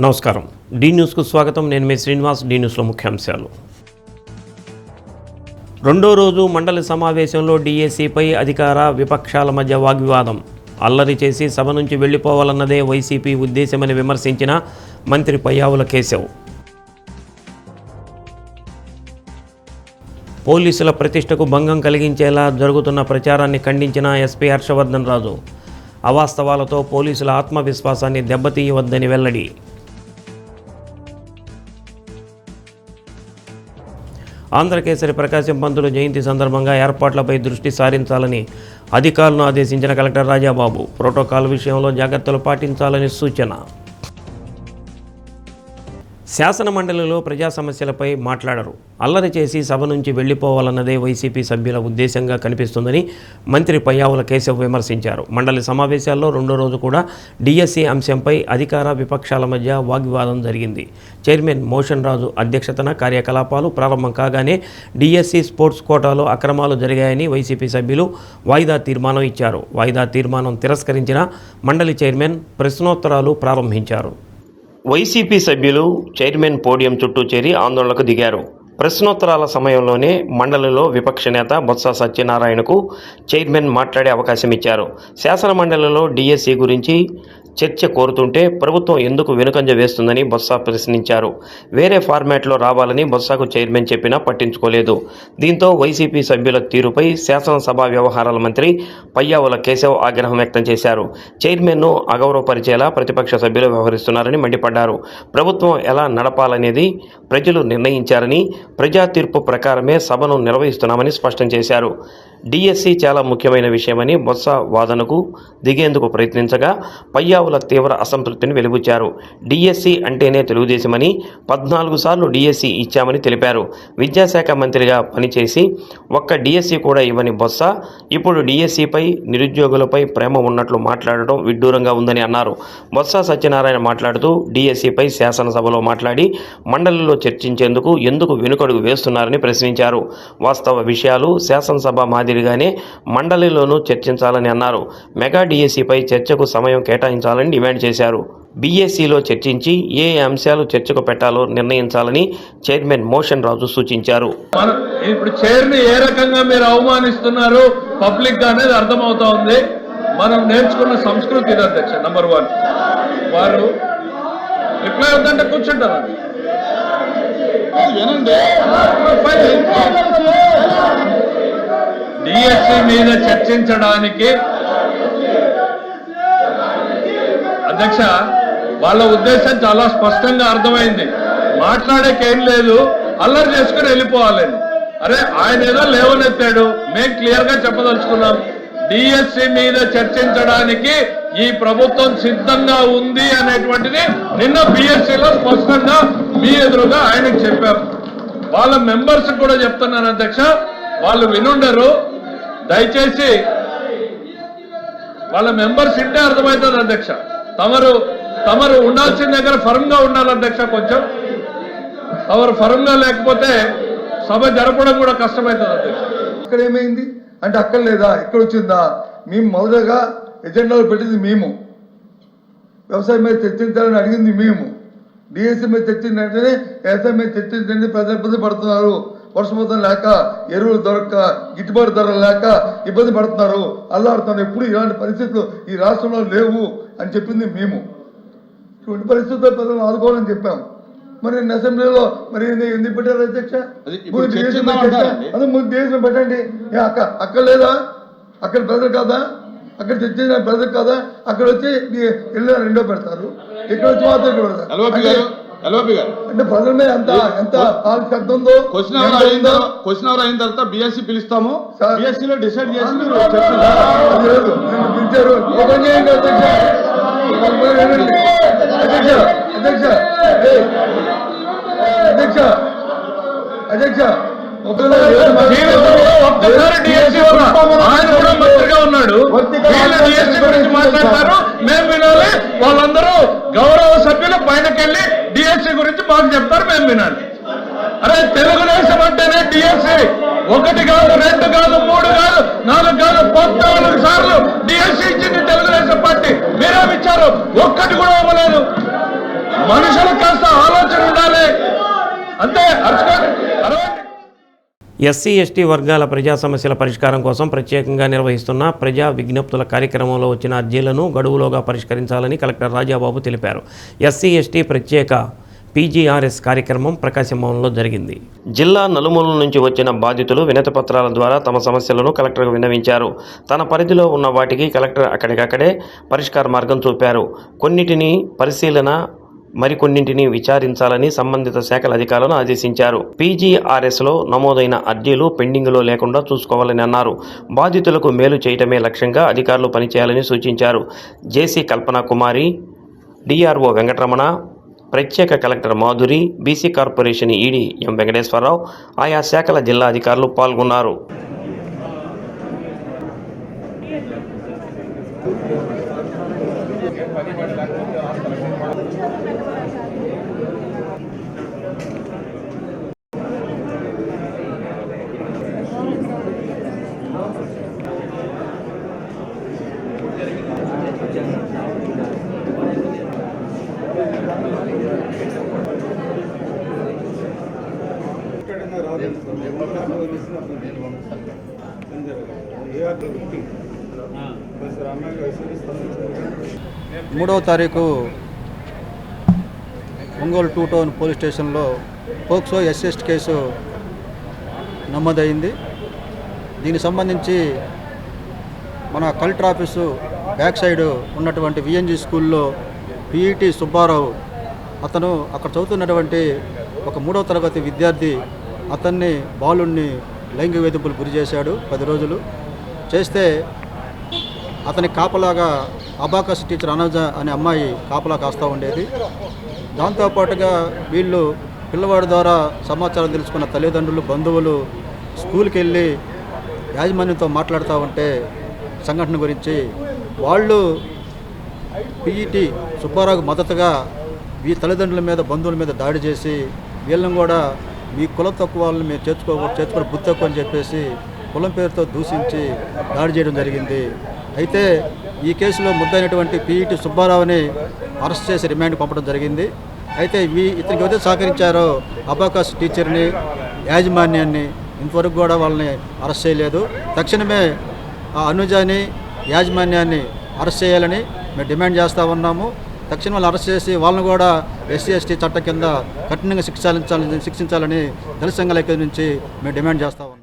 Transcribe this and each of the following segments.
నమస్కారం. డి న్యూస్కు స్వాగతం. నేను మీ శ్రీనివాస్. డి న్యూస్లో ముఖ్యాంశాలు. రెండో రోజు మండలి సమావేశంలో డిఎస్సిపై అధికార విపక్షాల మధ్య వాగ్వివాదం. అల్లరి చేసి సభ నుంచి వెళ్లిపోవాలన్నదే వైసీపీ ఉద్దేశమని విమర్శించిన మంత్రి పయ్యావుల కేశవ్. పోలీసుల ప్రతిష్టకు భంగం కలిగించేలా జరుగుతున్న ప్రచారాన్ని ఖండించిన ఎస్పీ హర్షవర్ధన్ రాజు. అవాస్తవాలతో పోలీసుల ఆత్మవిశ్వాసాన్ని దెబ్బతీయవద్దని వెల్లడి. ఆంధ్రకేసరి ప్రకాశం పంతులు జయంతి సందర్భంగా ఏర్పాట్లపై దృష్టి సారించాలని అధికారులను ఆదేశించిన కలెక్టర్ రాజాబాబు. ప్రోటోకాల్ విషయంలో జాగ్రత్తలు పాటించాలని సూచన. శాసన మండలిలో ప్రజా సమస్యలపై మాట్లాడరు. అల్లరి చేసి సభ నుంచి వెళ్లిపోవాలన్నదే వైసీపీ సభ్యుల ఉద్దేశంగా కనిపిస్తుందని మంత్రి పయ్యావుల కేశవ్ విమర్శించారు. మండలి సమావేశాల్లో రెండో రోజు కూడా డిఎస్సి అంశంపై అధికార విపక్షాల మధ్య వాగ్వివాదం జరిగింది. చైర్మన్ మోషన్ రాజు అధ్యక్షతన కార్యకలాపాలు ప్రారంభం కాగానే డిఎస్సి స్పోర్ట్స్ కోటాలో అక్రమాలు జరిగాయని వైసీపీ సభ్యులు వాయిదా తీర్మానం ఇచ్చారు. వాయిదా తీర్మానం తిరస్కరించిన మండలి చైర్మన్ ప్రశ్నోత్తరాలు ప్రారంభించారు. వైసీపీ సభ్యులు చైర్మన్ పోడియం చుట్టూ చేరి ఆందోళనకు దిగారు. ప్రశ్నోత్తరాల సమయంలోనే మండలిలో విపక్ష నేత బొత్స సత్యనారాయణకు చైర్మన్ మాట్లాడే అవకాశం ఇచ్చారు. శాసన మండలిలో డిఎస్సి గురించి చర్చ కోరుతుంటే ప్రభుత్వం ఎందుకు వెనుకంజ వేస్తుందని బొత్స ప్రశ్నించారు. వేరే ఫార్మాట్లో రావాలని బొత్సకు చైర్మన్ చెప్పినా పట్టించుకోలేదు. దీంతో వైసీపీ సభ్యుల తీరుపై శాసనసభ వ్యవహారాల మంత్రి పయ్యావుల కేశవ్ ఆగ్రహం వ్యక్తం చేశారు. చైర్మన్ను అగౌరవపరిచేలా ప్రతిపక్ష సభ్యులు వ్యవహరిస్తున్నారని మండిపడ్డారు. ప్రభుత్వం ఎలా నడపాలనేది ప్రజలు నిర్ణయించారని, ప్రజా తీర్పు ప్రకారమే సభను నిర్వహిస్తున్నామని స్పష్టం చేశారు. డిఎస్సి చాలా ముఖ్యమైన విషయమని బొత్స వాదనకు దిగేందుకు ప్రయత్నించగా పయ్యావుల తీవ్ర అసంతృప్తిని వెలిబుచ్చారు. డిఎస్సి అంటేనే తెలుగుదేశమని, 14 సార్లు డిఎస్సి ఇచ్చామని తెలిపారు. విద్యాశాఖ మంత్రిగా పనిచేసి ఒక్క డిఎస్సి కూడా ఇవ్వని బొత్స ఇప్పుడు డిఎస్సిపై, నిరుద్యోగులపై ప్రేమ ఉన్నట్లు మాట్లాడటం విడ్డూరంగా ఉందని అన్నారు. బొత్స సత్యనారాయణ మాట్లాడుతూ డిఎస్సిపై శాసనసభలో మాట్లాడి మండలిలో చర్చించేందుకు ఎందుకు వెనుకడుగు వేస్తున్నారని ప్రశ్నించారు. వాస్తవ విషయాలు శాసనసభ మాదిరిగానే మండలిలోనూ చర్చించాలని అన్నారు. మెగా డిఎస్సిపై చర్చకు సమయం కేటాయించాలని డిమాండ్ చేశారు. బీఎస్సీలో చర్చించి ఏ అంశాలు చర్చకు పెట్టాలో నిర్ణయించాలని చైర్మన్ మోషన్ రాజు సూచించారు. ఇప్పుడు చైర్ని ఏ రకంగా మీరు అవమానిస్తున్నారు పబ్లిక్ అనేది అర్థమవుతా ఉంది. మనం నేర్చుకున్న సంస్కృతి ఇది అధ్యక్ష. నంబర్ 1, వారు రిప్లై వద్దంటే కూర్చుంటారు. డిఎస్సి మీద చర్చించడానికి అధ్యక్ష వాళ్ళ ఉద్దేశం చాలా స్పష్టంగా అర్థమైంది. మాట్లాడేకేం లేదు, అల్లరి చేసుకుని వెళ్ళిపోవాలని. అరే ఆయన ఏదో లేవనెత్తాడు, మేము క్లియర్ గా చెప్పదలుచుకున్నాం. డిఎస్సి మీద చర్చించడానికి ఈ ప్రభుత్వం సిద్ధంగా ఉంది అనేటువంటిది నిన్న బిఎస్సిలో స్పష్టంగా మీ ఎదురుగా ఆయనకు చెప్పారు. వాళ్ళ మెంబర్స్ కూడా చెప్తున్నాను అధ్యక్ష, వాళ్ళు వినుండరు. దయచేసి వాళ్ళ మెంబర్స్ ఇంటే అర్థమవుతుంది అధ్యక్ష. తమరు ఉండాల్సిన దగ్గర ఫర్మ్ గా ఉండాలి అధ్యక్ష. కొంచెం తమరు ఫర్మ్ గా లేకపోతే సభ జరపడం కూడా కష్టమవుతుంది అధ్యక్ష. ఇక్కడ ఏమైంది అంటే అక్కడ లేదా ఇక్కడ వచ్చిందా? మేము మొదటగా ఎజెండాలో పెట్టింది మేము, వ్యవసాయం మీద చర్చించాలని అడిగింది మేము. డిఎస్సి మీద చర్చించిన వెంటనే వ్యవసాయం మీద చర్చించండి, ప్రజలు ఇబ్బంది పడుతున్నారు, వర్షపాతం లేక, ఎరువులు దొరక్క, గిట్టుబాటు ధరలు లేక ఇబ్బంది పడుతున్నారు, అల్లాడుతున్నారు. ఎప్పుడు ఇలాంటి పరిస్థితులు ఈ రాష్ట్రంలో లేవు అని చెప్పింది మేము. ఇటువంటి పరిస్థితుల్లో ప్రజలను ఆదుకోవాలని చెప్పాము. మరి అసెంబ్లీలో మరి ఎందుకు పెట్టారు అధ్యక్ష? అదే ముందు డిఎస్సి పెట్టండి. అక్కడ లేదా? అక్కడ ప్రజలు కాదా? అక్కడ చర్చించిన ప్రజలు కాదా? అక్కడ వచ్చి వెళ్ళిన రెండో పెడతారు, ఇక్కడ వచ్చి మాత్రం ఇక్కడ అంటే ప్రజల మీద ఎంత శబ్దం ఉందో. క్వశ్చన్ అవర్ అయిన తర్వాత బిఎస్సి పిలుస్తాము, బిఎస్సిలో డిసైడ్ చేసి పిలిచారు. ఓపెన్ చేయండి అధ్యక్ష. అధ్యక్ష అధ్యక్ష అధ్యక్ష అధ్యక్ష ఆయన కూడా మంత్రిగా ఉన్నాడు, మాట్లాడతారు, మేము వినాలి. వాళ్ళందరూ గౌరవ సభ్యులు పైనకెళ్ళి డిఎస్సి గురించి మాకు చెప్తారు, మేము వినాలి. అరే తెలుగుదేశం అంటేనే డిఎస్సి 1 కాదు, 2 కాదు, 3 కాదు, 4 కాదు, 14 సార్లు డిఎస్సి ఇచ్చింది తెలుగుదేశం పార్టీ. మీరేమిచ్చారు? ఒక్కటి కూడా ఇవ్వలేదు. మనుషులకు కాస్త ఆలోచన ఉండాలి అంతే. అరచుకోండి, అరవండి. ఎస్సీ ఎస్టీ వర్గాల ప్రజా సమస్యల పరిష్కారం కోసం ప్రత్యేకంగా నిర్వహిస్తున్న ప్రజా విజ్ఞప్తుల కార్యక్రమంలో వచ్చిన అర్జీలను గడువులోగా పరిష్కరించాలని కలెక్టర్ రాజాబాబు తెలిపారు. ఎస్సీ ఎస్టీ ప్రత్యేక పీజీఆర్ఎస్ కార్యక్రమం ప్రకాశం భవన్లో జరిగింది. జిల్లా నలుమూలల నుంచి వచ్చిన బాధితులు వినతి పత్రాల ద్వారా తమ సమస్యలను కలెక్టర్కు విన్నవించారు. తన పరిధిలో ఉన్న వాటికి కలెక్టర్ అక్కడికక్కడే పరిష్కార మార్గం చూపారు. కొన్నిటిని పరిశీలన, మరికొన్నింటిని విచారించాలని సంబంధిత శాఖల అధికారులను ఆదేశించారు. పీజీఆర్ఎస్లో నమోదైన అర్జీలు పెండింగ్లో లేకుండా చూసుకోవాలని అన్నారు. బాధితులకు మేలు చేయటమే లక్ష్యంగా అధికారులు పనిచేయాలని సూచించారు. జేసీ కల్పన కుమారి, డిఆర్ఓ వెంకటరమణ, ప్రత్యేక collector Madhuri, BC corporation ED M Venkateswara Rao, ఆయా శాఖల జిల్లా అధికారులు పాల్గొన్నారు. మూడవ తారీఖు ఒంగోలు 2 టౌన్ పోలీస్ స్టేషన్లో పోక్సో ఎస్ఎస్టీ కేసు నమోదైంది. దీనికి సంబంధించి మన కలెక్టర్ ఆఫీసు బ్యాక్ సైడ్ ఉన్నటువంటి విఎన్జీ స్కూల్లో పిఈటి సుబ్బారావు అతను అక్కడ చదువుతున్నటువంటి ఒక 3వ తరగతి విద్యార్థి అతన్ని బాలుణ్ణి లైంగిక వేధింపులు గురి చేశాడు 10 రోజులు. చేస్తే అతని కాపలాగా అబాకస్ టీచర్ అనజ అనే అమ్మాయి కాపలా కాస్తూ ఉండేది. దాంతోపాటుగా వీళ్ళు పిల్లవాడి ద్వారా సమాచారం తెలుసుకున్న తల్లిదండ్రులు, బంధువులు స్కూల్కి వెళ్ళి యాజమాన్యంతో మాట్లాడుతూ ఉంటే సంఘటన గురించి వాళ్ళు పిఈటి సుబ్బారావుకు మద్దతుగా ఈ తల్లిదండ్రుల మీద, బంధువుల మీద దాడి చేసి వీళ్ళని కూడా మీ కులం తక్కువ వాళ్ళని మీరు చేర్చుకొని బుద్ధి తక్కువ అని చెప్పేసి కులం పేరుతో దూషించి దాడి చేయడం జరిగింది. అయితే ఈ కేసులో ముద్దైనటువంటి పిఈటి సుబ్బారావుని అరెస్ట్ చేసి రిమాండ్ పంపడం జరిగింది. అయితే ఇతనికి ఎవరైతే సహకరించారో అబాకస్ టీచర్ని, యాజమాన్యాన్ని ఇంతవరకు కూడా వాళ్ళని అరెస్ట్ చేయలేదు. తక్షణమే ఆ అనుజాని, యాజమాన్యాన్ని అరెస్ట్ చేయాలని మేము డిమాండ్ చేస్తూ ఉన్నాము. తక్షణం వాళ్ళు అరెస్ట్ చేసి వాళ్ళని కూడా ఎస్సీ ఎస్టీ చట్టం కింద కఠినంగా శిక్షించాలని దళిత సంఘాల ఐక్యత నుంచి మేము డిమాండ్ చేస్తూ ఉన్నాం.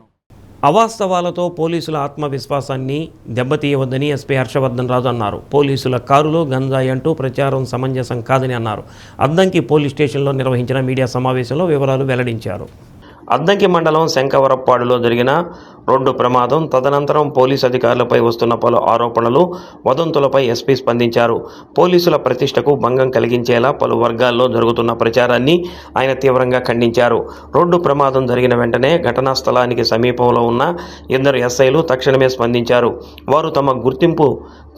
అవాస్తవాలతో పోలీసుల ఆత్మవిశ్వాసాన్ని దెబ్బతీయవద్దని ఎస్పీ హర్షవర్ధన్ రాజు అన్నారు. పోలీసుల కారులో గంజాయి అంటూ ప్రచారం సమంజసం కాదని అన్నారు. అద్దంకి పోలీస్ స్టేషన్లో నిర్వహించిన మీడియా సమావేశంలో వివరాలు వెల్లడించారు. అద్దంకి మండలం శంకవరప్పాడులో జరిగిన రోడ్డు ప్రమాదం, తదనంతరం పోలీసు అధికారులపై వస్తున్న పలు ఆరోపణలు, వదంతులపై ఎస్పీ స్పందించారు. పోలీసుల ప్రతిష్టకు భంగం కలిగించేలా పలు వర్గాల్లో జరుగుతున్న ప్రచారాన్ని ఆయన తీవ్రంగా ఖండించారు. రోడ్డు ప్రమాదం జరిగిన వెంటనే ఘటనా స్థలానికి సమీపంలో ఉన్న 2 ఎస్ఐలు తక్షణమే స్పందించారు. వారు తమ గుర్తింపు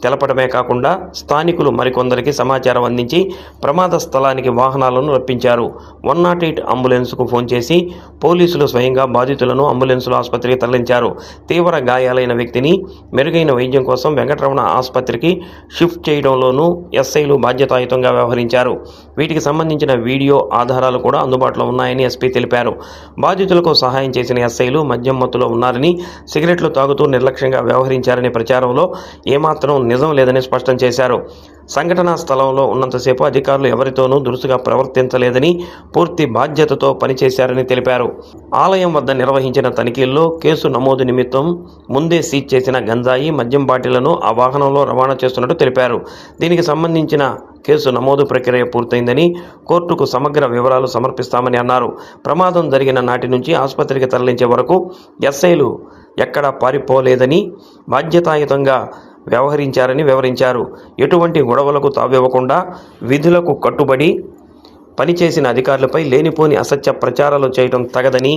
తెలపడమే కాకుండా స్థానికులు మరికొందరికి సమాచారం అందించి ప్రమాద స్థలానికి వాహనాలను రప్పించారు. 108 అంబులెన్స్కు ఫోన్ చేసి పోలీసులు స్వయంగా బాధితులను అంబులెన్సులో ఆసుపత్రికి తరలించారు. తీవ్ర గాయాలైన వ్యక్తిని మెరుగైన వైద్యం కోసం వెంకటరమణ ఆసుపత్రికి షిఫ్ట్ చేయడంలోనూ ఎస్ఐలు బాధ్యతాయుతంగా వ్యవహరించారు. వీటికి సంబంధించిన వీడియో ఆధారాలు కూడా అందుబాటులో ఉన్నాయని ఎస్పీ తెలిపారు. బాధితులకు సహాయం చేసిన ఎస్ఐలు మద్యం మత్తులో ఉన్నారని, సిగరెట్లు తాగుతూ నిర్లక్ష్యంగా వ్యవహరించారనే ప్రచారంలో ఏమాత్రం నిజం లేదని స్పష్టం చేశారు. సంఘటనా స్థలంలో ఉన్నంతసేపు అధికారులు ఎవరితోనూ దురుసుగా ప్రవర్తించలేదని, పూర్తి బాధ్యతతో పనిచేశారని తెలిపారు. ఆలయం వద్ద నిర్వహించిన తనిఖీల్లో కేసు నమోదు నిమిత్తం ముందే సీజ్ చేసిన గంజాయి, మద్యం బాటిళ్లను ఆ వాహనంలో రవాణా చేస్తున్నట్టు తెలిపారు. దీనికి సంబంధించిన కేసు నమోదు ప్రక్రియ పూర్తయిందని, కోర్టుకు సమగ్ర వివరాలు సమర్పిస్తామని అన్నారు. ప్రమాదం జరిగిన నాటి నుంచి ఆసుపత్రికి తరలించే వరకు ఎస్ఐలు ఎక్కడా పారిపోలేదని, బాధ్యతాయుతంగా వ్యవహరించారని వివరించారు. ఎటువంటి గొడవలకు తావివ్వకుండా విధులకు కట్టుబడి పనిచేసిన అధికారులపై లేనిపోని అసత్య ప్రచారాలు చేయడం తగదని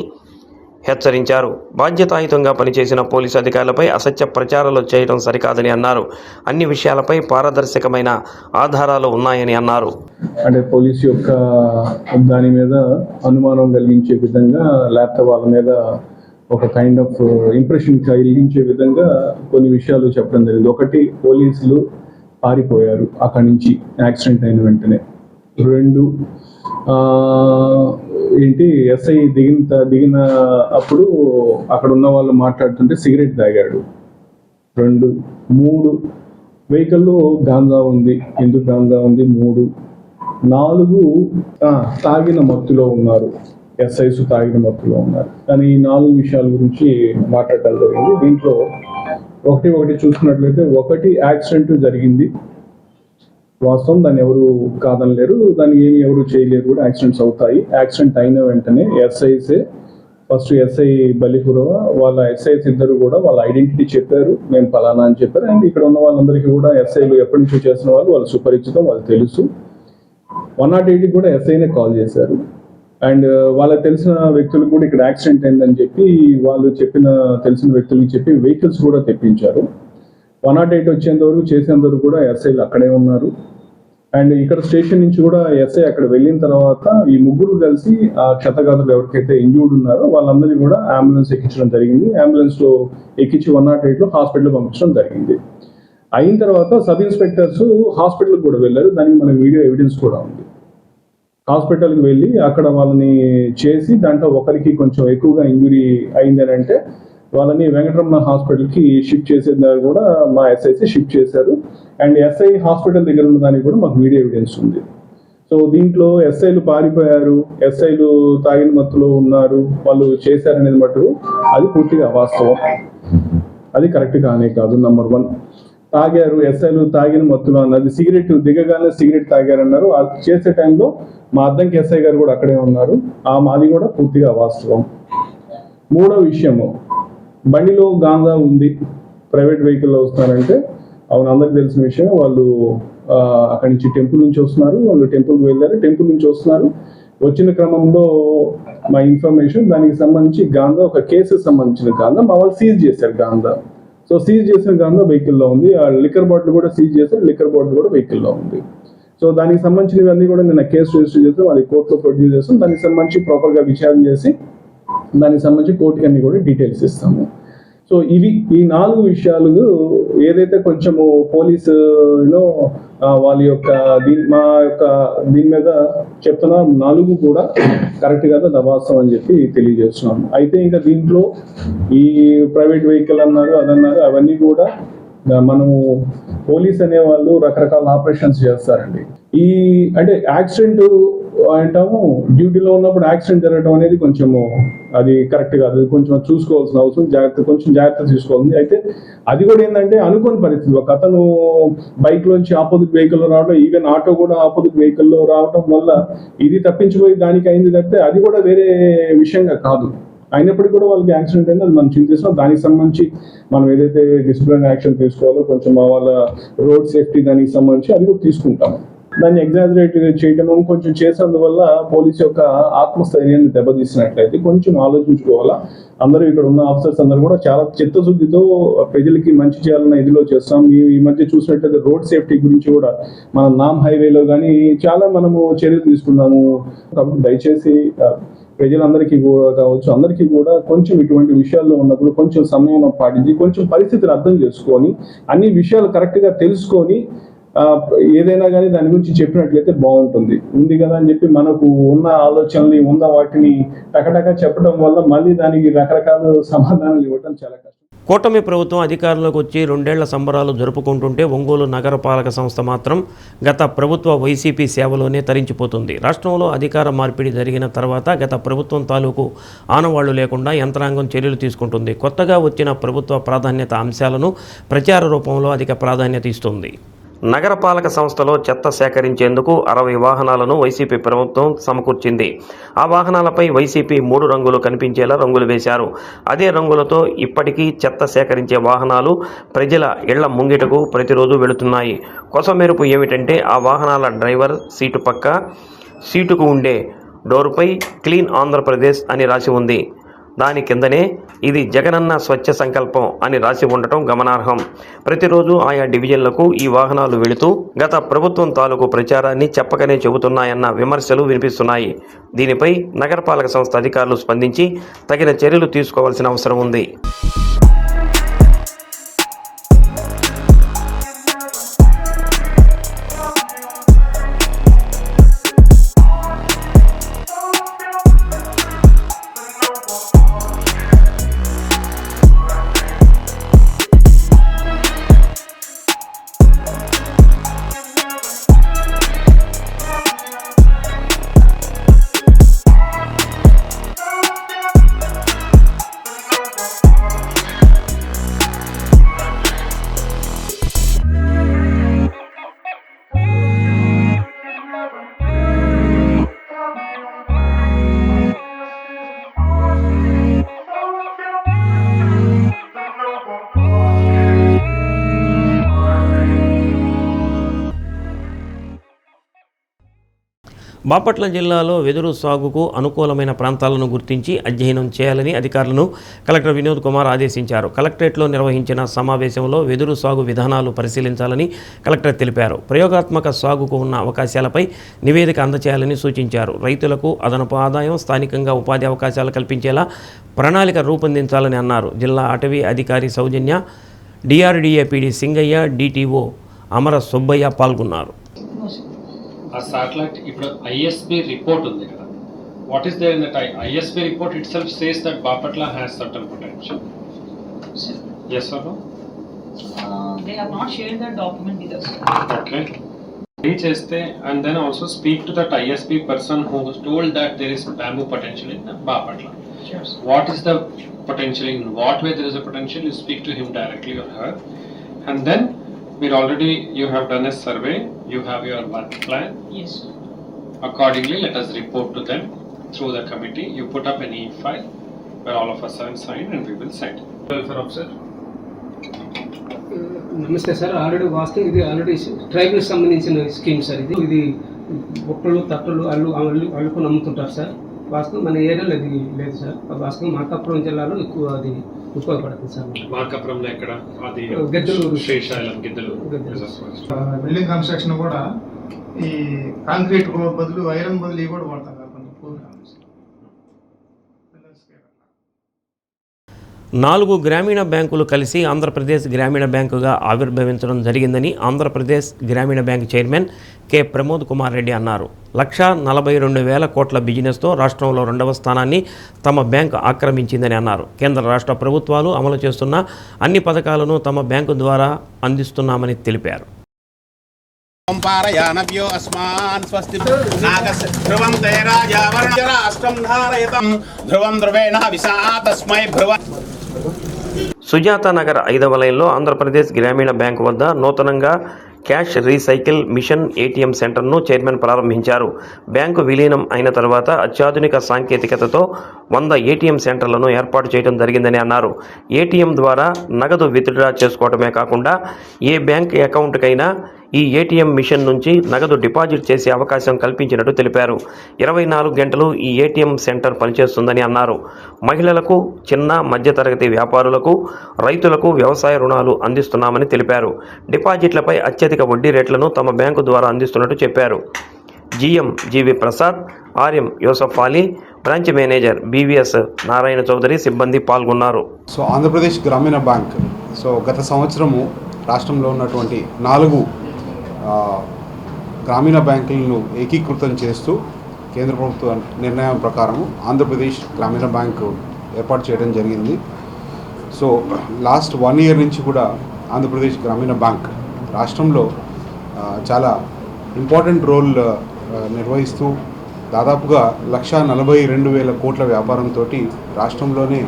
హెచ్చరించారు. బాధ్యతాయుతంగా పనిచేసిన పోలీసు అధికారులపై అసత్య ప్రచారాలు చేయడం సరికాదని అన్నారు. అన్ని విషయాలపై పారదర్శకమైన ఆధారాలు ఉన్నాయని అన్నారు. అంటే పోలీసు యొక్క దాని మీద అనుమానం కలిగించే విధంగా లేకపోతే వాళ్ళ మీద ఒక కైండ్ ఆఫ్ ఇంప్రెషన్ కలిగించే విధంగా కొన్ని విషయాలు చెప్పడం జరిగింది. ఒకటి, పోలీసులు పారిపోయారు అక్కడి నుంచి యాక్సిడెంట్ అయిన వెంటనే. 2 ఏంటి ఎస్ఐ దిగిన అప్పుడు అక్కడ ఉన్న వాళ్ళు మాట్లాడుతుంటే సిగరెట్ తాగాడు. 2, 3 వెహికల్లో గాంజా ఉంది. ఎందుకు గాంజా ఉంది? 3, 4 తాగిన మత్తులో ఉన్నారు. ఎస్ఐస్ తాగిన మత్తులో ఉన్నారు. కానీ ఈ 4 విషయాల గురించి మాట్లాడటం జరిగింది. దీంట్లో ఒకటి చూసుకున్నట్లయితే, 1 యాక్సిడెంట్ జరిగింది. వాస్తవం, దాన్ని ఎవరు కాదనలేరు, దాన్ని ఏమి ఎవరు చేయలేరు కూడా. యాక్సిడెంట్స్ అవుతాయి. యాక్సిడెంట్ అయిన వెంటనే ఫస్ట్ ఎస్ఐ బలిపురవ వాళ్ళ ఎస్ఐస్ ఇద్దరు కూడా వాళ్ళ ఐడెంటిటీ చెప్పారు, మేము పలానా అని చెప్పారు. అండ్ ఇక్కడ ఉన్న వాళ్ళందరికీ కూడా ఎస్ఐలు ఎప్పటి నుంచో చేసిన వాళ్ళు సుపరిచితం, వాళ్ళు తెలుసు. 108కి కూడా ఎస్ఐనే కాల్ చేశారు. అండ్ వాళ్ళకి తెలిసిన వ్యక్తులకు కూడా ఇక్కడ యాక్సిడెంట్ అయిందని చెప్పి వాళ్ళు తెలిసిన వ్యక్తులకి చెప్పి వెహికల్స్ కూడా తెప్పించారు. 108 వచ్చేంతవరకు చేసేంతవరకు కూడా ఎస్ఐలు అక్కడే ఉన్నారు. అండ్ ఇక్కడ స్టేషన్ నుంచి కూడా ఎస్ఐ అక్కడ వెళ్ళిన తర్వాత ఈ ముగ్గురు కలిసి ఆ క్షతగాతులు ఎవరికైతే ఇంజూర్డ్ ఉన్నారో వాళ్ళందరినీ కూడా అంబులెన్స్ ఎక్కించడం జరిగింది. అంబులెన్స్ లో ఎక్కించి 108లో హాస్పిటల్ పంపించడం జరిగింది. అయిన తర్వాత సబ్ ఇన్స్పెక్టర్స్ హాస్పిటల్కి కూడా వెళ్ళారు. దానికి మనకి వీడియో ఎవిడెన్స్ కూడా ఉంది. హాస్పిటల్కి వెళ్ళి అక్కడ వాళ్ళని చేసి దాంట్లో ఒకరికి కొంచెం ఎక్కువగా ఇంజురీ అయింది అని అంటే వాళ్ళని వెంకటరమణ హాస్పిటల్కి షిఫ్ట్ చేసేదాన్ని కూడా మా ఎస్ఐసి షిఫ్ట్ చేశారు. అండ్ ఎస్ఐ హాస్పిటల్ దగ్గర ఉన్న దానికి కూడా మాకు వీడియో ఎవిడెన్స్ ఉంది. సో దీంట్లో ఎస్ఐలు పారిపోయారు, ఎస్ఐలు తాగిన మత్తులో ఉన్నారు, వాళ్ళు చేశారనేది మటుకు అది పూర్తిగా అవాస్తవం. అది కరెక్ట్ కానే కాదు. నంబర్ 1, తాగారు, ఎస్ఐలు తాగిన మత్తులో అన్నది. సిగరెట్ దిగగానే సిగరెట్ తాగారన్నారు. అది చేసే టైంలో మా అద్దంకి ఎస్ఐ గారు కూడా అక్కడే ఉన్నారు. అది కూడా పూర్తిగా అవాస్తవం. 3వ విషయము, బండిలో గాంజా ఉంది, ప్రైవేట్ వెహికల్లో వస్తున్నారంటే అవును, అందరికి తెలిసిన విషయం. వాళ్ళు అక్కడి నుంచి టెంపుల్ నుంచి వస్తున్నారు. వాళ్ళు టెంపుల్కి వెళ్ళారు, టెంపుల్ నుంచి వస్తున్నారు. వచ్చిన క్రమంలో మా ఇన్ఫర్మేషన్ దానికి సంబంధించి గాంజా, ఒక కేసుకు సంబంధించిన గాంజా మా వాళ్ళు సీజ్ చేశారు గాంజా. సో సీజ్ చేసిన గాంజా వెహికల్లో ఉంది. ఆ లిక్కర్ బాటిల్ కూడా సీజ్ చేశారు, లిక్కర్ బాటిల్ కూడా వెహికల్లో ఉంది. సో దానికి సంబంధించినవన్నీ కూడా నిన్న కేసు రిజిస్టర్ చేస్తాం, అది కోర్టులో ప్రొడ్యూస్ చేస్తాం. దానికి సంబంధించి ప్రాపర్గా విచారణ చేసి దానికి సంబంధించి కోర్టుకి అన్ని కూడా డీటెయిల్స్ ఇస్తాము. సో ఈ 4 విషయాలు ఏదైతే కొంచెము పోలీసులో వాళ్ళ యొక్క దీని మీద చెప్తున్నా 4 కూడా కరెక్ట్ కదా, దవాసం అని చెప్పి తెలియజేస్తున్నాము. అయితే ఇంకా దీంట్లో ఈ ప్రైవేట్ వెహికల్ అన్నారు, అదన్నారు, అవన్నీ కూడా మనము పోలీస్ అనే వాళ్ళు రకరకాల ఆపరేషన్స్ చేస్తారండి. అంటే యాక్సిడెంట్ అంటాము, డ్యూటీలో ఉన్నప్పుడు యాక్సిడెంట్ జరగడం అనేది కొంచెము అది కరెక్ట్ కాదు. కొంచెం చూసుకోవాల్సిన అవసరం, కొంచెం జాగ్రత్త తీసుకోవాలి. అయితే అది కూడా ఏంటంటే అనుకోని పరిస్థితి. ఒక అతను బైక్ లోంచి ఆపోజిట్ వెహికల్లో రావడం, ఈవెన్ ఆటో కూడా ఆపోజిట్ వెహికల్లో రావడం వల్ల ఇది తప్పించిపోయి దానికి అయింది తప్పితే అది కూడా వేరే విషయంగా కాదు. అయినప్పటికీ కూడా వాళ్ళకి యాక్సిడెంట్ అయింది, అది మనం చింతిస్తున్నాం. దానికి సంబంధించి మనం ఏదైతే డిసిప్లిన్ యాక్షన్ తీసుకోవాలో కొంచెం వాళ్ళ రోడ్ సేఫ్టీ దానికి సంబంధించి అది కూడా తీసుకుంటాము. దాన్ని ఎగ్జాజరేట్ చేయటం కొంచెం చేసేందువల్ల పోలీసు యొక్క ఆత్మస్థైర్యాన్ని దెబ్బతీసినట్లయితే కొంచెం ఆలోచించుకోవాలా. అందరూ ఇక్కడ ఉన్న ఆఫీసర్స్ అందరూ కూడా చాలా చిత్తశుద్ధితో ప్రజలకి మంచి చేయాలన్న ఇదిలో చేస్తాం. ఈ మధ్య చూసినట్లయితే రోడ్ సేఫ్టీ గురించి కూడా మనం నామ్ హైవేలో కానీ చాలా మనము చర్యలు తీసుకున్నాము. కాబట్టి దయచేసి ప్రజలందరికీ కూడా కావచ్చు, అందరికీ కూడా కొంచెం ఇటువంటి విషయాల్లో ఉన్నప్పుడు కొంచెం సమయం పాటించి కొంచెం పరిస్థితిని అర్థం చేసుకొని అన్ని విషయాలు కరెక్ట్గా తెలుసుకొని ఏదైనా కానీ దాని గురించి చెప్పినట్లయితే బాగుంటుంది. ఉంది కదా అని చెప్పి మనకు ఉన్న ఆలోచనలు ఉన్న వాటిని టకటక చెప్పడం వల్ల మళ్ళీ దానికి రకరకాల సమాధానాలు ఇవ్వడం చాలా కష్టం. కూటమి ప్రభుత్వం అధికారంలోకి వచ్చి 2 ఏళ్ల సంబరాలు జరుపుకుంటుంటే ఒంగోలు నగరపాలక సంస్థ మాత్రం గత ప్రభుత్వ వైసీపీ సేవలోనే తరించిపోతుంది. రాష్ట్రంలో అధికార మార్పిడి జరిగిన తర్వాత గత ప్రభుత్వం తాలూకు ఆనవాళ్లు లేకుండా యంత్రాంగం చర్యలు తీసుకుంటుంది. కొత్తగా వచ్చిన ప్రభుత్వ ప్రాధాన్యత అంశాలను ప్రచార రూపంలో అధిక ప్రాధాన్యత ఇస్తుంది. నగరపాలక సంస్థలో చెత్త సేకరించేందుకు 60 వాహనాలను వైసీపీ ప్రభుత్వం సమకూర్చింది. ఆ వాహనాలపై వైసీపీ 3 రంగులు కనిపించేలా రంగులు వేశారు. అదే రంగులతో ఇప్పటికీ చెత్త సేకరించే వాహనాలు ప్రజల ఇళ్ల ముంగిటకు ప్రతిరోజు వెళుతున్నాయి. కొసమెరుపు ఏమిటంటే ఆ వాహనాల డ్రైవర్ సీటు పక్క సీటుకు ఉండే డోరుపై క్లీన్ ఆంధ్రప్రదేశ్ అని రాసి ఉంది. దాని కిందనే ఇది జగనన్న స్వచ్ఛ సంకల్పం అని రాసి ఉండటం గమనార్హం. ప్రతిరోజు ఆయా డివిజన్లకు ఈ వాహనాలు వెళుతూ గత ప్రభుత్వం తాలూకు ప్రచారాన్ని చెప్పకనే చెబుతున్నాయన్న విమర్శలు వినిపిస్తున్నాయి. దీనిపై నగరపాలక సంస్థ అధికారులు స్పందించి తగిన చర్యలు తీసుకోవాల్సిన అవసరం ఉంది. బాపట్ల జిల్లాలో వెదురు సాగుకు అనుకూలమైన ప్రాంతాలను గుర్తించి అధ్యయనం చేయాలని అధికారులను కలెక్టర్ వినోద్ కుమార్ ఆదేశించారు. కలెక్టరేట్లో నిర్వహించిన సమావేశంలో వెదురు సాగు విధానాలు పరిశీలించాలని కలెక్టర్ తెలిపారు. ప్రయోగాత్మక సాగుకు ఉన్న అవకాశాలపై నివేదిక అందచేయాలని సూచించారు. రైతులకు అదనపు ఆదాయం, స్థానికంగా ఉపాధి అవకాశాలు కల్పించేలా ప్రణాళిక రూపొందించాలని అన్నారు. జిల్లా అటవీ అధికారి సౌజన్య, డిఆర్డీఏపీడీ సింగయ్య, డిటిఓ అమర సుబ్బయ్య పాల్గొన్నారు. ఆ సాటిలైట్ ఇప్పుడు ఐఎస్బి రిపోర్ట్ ఉంది కదా, what is there in that ISB report itself says that Bapatla has certain potential. Yes or no? They have not shared that document with us. Okay. Cheste and then also speak to that ISP person who was told that there is bamboo potential in Bapatla. Sure. What is the potential, in what way there is a potential, you speak to him directly or her. And then you have done a survey, you have your work plan. Yes. Accordingly, let us report to them through the committee. You put up an e-file where all of us are signed and we will send. Welfare officer. నమస్తే sir. Already వాస్తవం ఇది already tribal సంబంధించిన scheme sir. ఇది బుట్టలు, తట్టలు అల్లుకొని అమ్ముతుంటారు sir. వాస్తవం మన ఏరియాలో అది లేదు సార్. వాస్తవం మార్కాపురం జిల్లాలో ఎక్కువ అది ఉపయోగపడుతుంది సార్. మార్కాపురంలో ఎక్కడ? అది గద్దెలూరు, శ్రీశైలం, గిద్దలూరు. బిల్డింగ్ కన్స్ట్రక్షన్ కూడా ఈ కాంక్రీట్ బదులు ఐరన్ బదులు ఇవి కూడా వాడతాం కదా కొన్ని పూర్ కాంక్రీట్. 4 గ్రామీణ బ్యాంకులు కలిసి ఆంధ్రప్రదేశ్ గ్రామీణ బ్యాంకుగా ఆవిర్భవించడం జరిగిందని ఆంధ్రప్రదేశ్ గ్రామీణ bank chairman K Pramod Kumar Reddy అన్నారు. 1,42,000 కోట్ల బిజినెస్తో రాష్ట్రంలో 2వ స్థానాన్ని తమ బ్యాంకు ఆక్రమించిందని అన్నారు. కేంద్ర రాష్ట్ర ప్రభుత్వాలు అమలు చేస్తున్న అన్ని పథకాలను తమ బ్యాంకు ద్వారా అందిస్తున్నామని తెలిపారు. సుజాత నగర్ 5వ లైన్లో ఆంధ్రప్రదేశ్ గ్రామీణ బ్యాంకు వద్ద నూతనంగా క్యాష్ రీసైకిల్ మిషన్ ఏటీఎం సెంటర్ను చైర్మన్ ప్రారంభించారు. బ్యాంకు విలీనం అయిన తర్వాత అత్యాధునిక సాంకేతికతతో 100 ఏటీఎం సెంటర్లను ఏర్పాటు చేయడం జరిగిందని అన్నారు. ఏటీఎం ద్వారా నగదు విత్డ్రా చేసుకోవడమే కాకుండా ఏ బ్యాంక్ అకౌంట్కైనా ఈ ఏటీఎం మిషన్ నుంచి నగదు డిపాజిట్ చేసే అవకాశం కల్పించినట్టు తెలిపారు. 24 గంటలు ఈ ఏటీఎం సెంటర్ పనిచేస్తుందని అన్నారు. మహిళలకు, చిన్న మధ్యతరగతి వ్యాపారులకు, రైతులకు వ్యవసాయ రుణాలు అందిస్తున్నామని తెలిపారు. డిపాజిట్లపై అత్యధిక వడ్డీ రేట్లను తమ బ్యాంకు ద్వారా అందిస్తున్నట్టు చెప్పారు. GM GV Prasad, RM Yusuf Ali, branch manager BVS Narayana Chowdary సిబ్బంది పాల్గొన్నారు. సో ఆంధ్రప్రదేశ్ గ్రామీణ బ్యాంక్ గత సంవత్సరము రాష్ట్రంలో ఉన్నటువంటి 4 గ్రామీణ బ్యాంకులను ఏకీకృతం చేస్తూ కేంద్ర ప్రభుత్వ నిర్ణయం ప్రకారం ఆంధ్రప్రదేశ్ గ్రామీణ బ్యాంకు ఏర్పాటు చేయడం జరిగింది. సో లాస్ట్ 1 ఇయర్ నుంచి కూడా ఆంధ్రప్రదేశ్ గ్రామీణ బ్యాంక్ రాష్ట్రంలో చాలా ఇంపార్టెంట్ రోల్ నిర్వహిస్తూ దాదాపుగా 1,42,000 కోట్ల వ్యాపారంతో రాష్ట్రంలోనే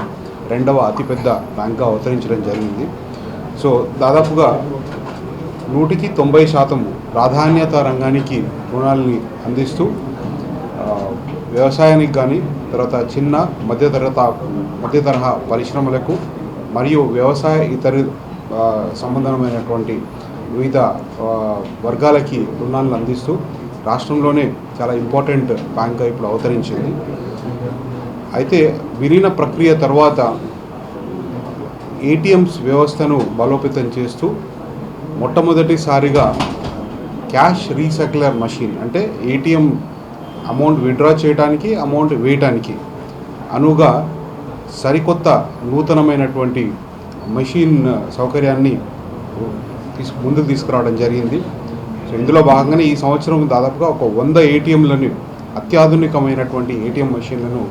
2వ అతిపెద్ద బ్యాంక్గా అవతరించడం జరిగింది. సో దాదాపుగా 190% ప్రాధాన్యత రంగానికి రుణాలని అందిస్తూ వ్యవసాయానికి కానీ, తర్వాత చిన్న మధ్యతరహా పరిశ్రమలకు మరియు వ్యవసాయ ఇతర సంబంధమైనటువంటి వివిధ వర్గాలకి రుణాలను అందిస్తూ రాష్ట్రంలోనే చాలా ఇంపార్టెంట్ బ్యాంక్గా ఇప్పుడు అవతరించింది. అయితే విలీన ప్రక్రియ తర్వాత ఏటీఎంస్ వ్యవస్థను బలోపేతం చేస్తూ మొట్టమొదటిసారిగా క్యాష్ రీసైక్లర్ మెషిన్, అంటే ఏటీఎం అమౌంట్ విత్డ్రా చేయడానికి, అమౌంట్ వేయటానికి అనువుగా సరికొత్త నూతనమైనటువంటి మెషిన్ సౌకర్యాన్ని ముందుకు తీసుకురావడం జరిగింది. సో ఇందులో భాగంగానే ఈ సంవత్సరం దాదాపుగా 100 ఏటీఎంలను, అత్యాధునికమైనటువంటి ఏటీఎం మెషిన్లను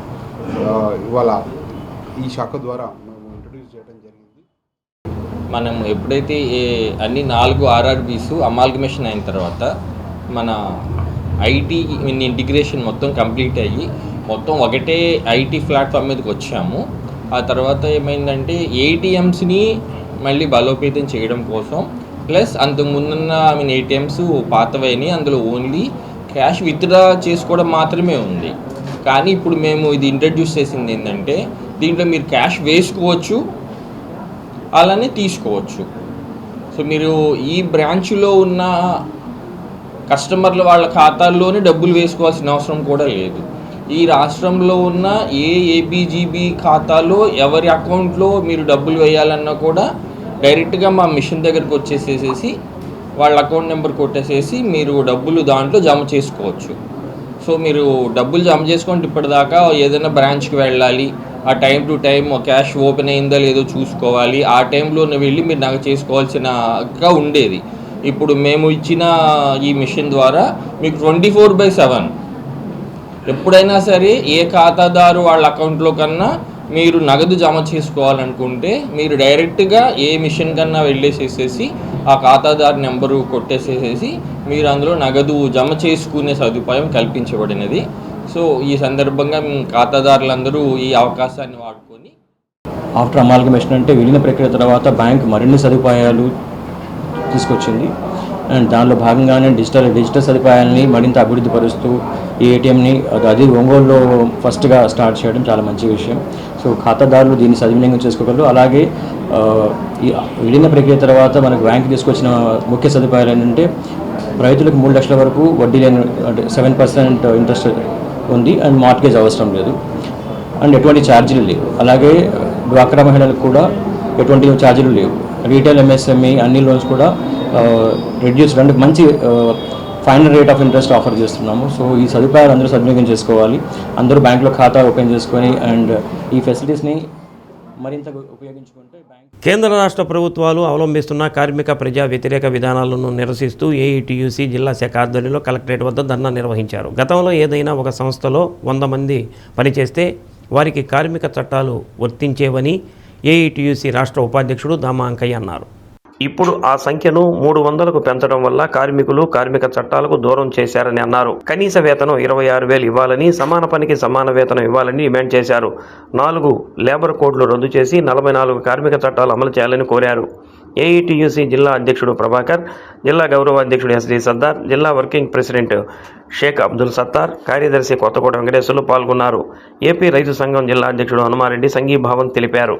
ఇవాళ ఈ శాఖ ద్వారా మేము ఇంట్రడ్యూస్ చేయడం జరిగింది. మనం ఎప్పుడైతే అన్ని 4 ఆర్ఆర్బీస్ అమాల్గమేషన్ అయిన తర్వాత మన ఐటీ ఇంటిగ్రేషన్ మొత్తం కంప్లీట్ అయ్యి మొత్తం ఒకటే ఐటీ ప్లాట్ఫామ్ మీదకి వచ్చాము. ఆ తర్వాత ఏమైందంటే ఏటీఎంస్ని మళ్ళీ బలోపేతం చేయడం కోసం, ప్లస్ అంతకుముందున్న ఏటీఎంస్ పాతవైన అందులో ఓన్లీ క్యాష్ విత్డ్రా చేసుకోవడం మాత్రమే ఉంది. కానీ ఇప్పుడు మేము ఇది ఇంట్రడ్యూస్ చేసింది ఏంటంటే దీంట్లో మీరు క్యాష్ వేసుకోవచ్చు, అలానే తీసుకోవచ్చు. సో మీరు ఈ బ్రాంచ్లో ఉన్న కస్టమర్లు వాళ్ళ ఖాతాల్లోనే డబ్బులు వేసుకోవాల్సిన అవసరం కూడా లేదు. ఈ రాష్ట్రంలో ఉన్న ఏబీజీబీ ఖాతాలో ఎవరి అకౌంట్లో మీరు డబ్బులు వేయాలన్నా కూడా డైరెక్ట్గా మా మిషన్ దగ్గరికి వచ్చేసేసి వాళ్ళ అకౌంట్ నెంబర్ కొట్టేసేసి మీరు డబ్బులు దాంట్లో జమ చేసుకోవచ్చు. సో మీరు డబ్బులు జమ చేసుకుంటే ఇప్పటిదాకా ఏదైనా బ్రాంచ్కి వెళ్ళాలి, ఆ time to time cash open అయిందా లేదో చూసుకోవాలి, ఆ టైంలోనే వెళ్ళి మీరు నగ చేసుకోవాల్సినగా ఉండేది. ఇప్పుడు మేము ఇచ్చిన ఈ మిషన్ ద్వారా మీకు 24/7 ఎప్పుడైనా సరే ఏ ఖాతాదారు వాళ్ళ అకౌంట్లో కన్నా మీరు నగదు జమ చేసుకోవాలనుకుంటే మీరు డైరెక్ట్గా ఏ మిషన్ కన్నా వెళ్ళేసేసేసి ఆ ఖాతాదారు నెంబరు కొట్టేసేసేసి మీరు అందులో నగదు జమ చేసుకునే సదుపాయం కల్పించబడినది. సో ఈ సందర్భంగా ఖాతాదారులందరూ ఈ అవకాశాన్ని వాడుకొని ఆఫ్టర్ అమాల్గమేషన్ అంటే విలీన ప్రక్రియ తర్వాత బ్యాంక్ మరిన్ని సదుపాయాలు తీసుకొచ్చింది. అండ్ దానిలో భాగంగానే డిజిటల్ సదుపాయాలని మరింత అభివృద్ధి పరుస్తూ ఈ ఏటీఎంని అది ఒంగోలులో ఫస్ట్గా స్టార్ట్ చేయడం చాలా మంచి విషయం. సో ఖాతాదారులు దీన్ని సద్వినియోగం చేసుకోగలరు. అలాగే ఈ విలీన ప్రక్రియ తర్వాత మనకు బ్యాంక్ తీసుకొచ్చిన ముఖ్య సదుపాయాలు ఏంటంటే రైతులకు 3 లక్షల వరకు వడ్డీ లేని అంటే 7% ఇంట్రెస్ట్ ఉంది అండ్ మార్ట్గేజ్ అవసరం లేదు అండ్ ఎటువంటి ఛార్జీలు లేవు. అలాగే డ్వాక్రా మహిళలకు కూడా ఎటువంటి ఛార్జీలు లేవు. రీటైల్ ఎంఎస్ఎంఈ అన్ని లోన్స్ కూడా రెడ్యూస్డ్ అంటే మంచి final rate of interest offer చేస్తున్నాము. సో ఈ సదుపాయాలు అందరూ సద్వినియోగం చేసుకోవాలి. అందరూ బ్యాంక్లో ఖాతా ఓపెన్ చేసుకొని అండ్ ఈ ఫెసిలిటీస్ని మరింత ఉపయోగించుకుంటే కేంద్ర రాష్ట్ర ప్రభుత్వాలు అవలంబిస్తున్న కార్మిక ప్రజా వ్యతిరేక విధానాలను నిరసిస్తూ ఏఐటీయూసీ జిల్లా శాఖ ఆధ్వర్యంలో కలెక్టరేట్ వద్ద ధర్నా నిర్వహించారు. గతంలో ఏదైనా ఒక సంస్థలో 100 మంది పనిచేస్తే వారికి కార్మిక చట్టాలు వర్తించేవని ఏఐటీయూసీ రాష్ట్ర ఉపాధ్యక్షుడు దామా అంకయ్య అన్నారు. ఇప్పుడు ఆ సంఖ్యను 300కు పెంచడం వల్ల కార్మికులు కార్మిక చట్టాలకు దూరం చేశారని అన్నారు. కనీస వేతనం 26,000 ఇవ్వాలని, సమాన పనికి సమాన వేతనం ఇవ్వాలని డిమాండ్ చేశారు. 4 లేబర్ కోడ్లు రద్దు చేసి 44 కార్మిక చట్టాలు అమలు చేయాలని కోరారు. ఏఐటీయూసీ జిల్లా అధ్యక్షుడు ప్రభాకర్, జిల్లా గౌరవ అధ్యక్షుడు ఎస్డి సర్దార్, జిల్లా వర్కింగ్ ప్రెసిడెంట్ షేక్ అబ్దుల్ సత్తార్, కార్యదర్శి కొత్తకోట వెంకటేశ్వర్లు పాల్గొన్నారు. ఏపీ రైతు సంఘం జిల్లా అధ్యక్షుడు హనుమారెడ్డి సంఘీభావం తెలిపారు.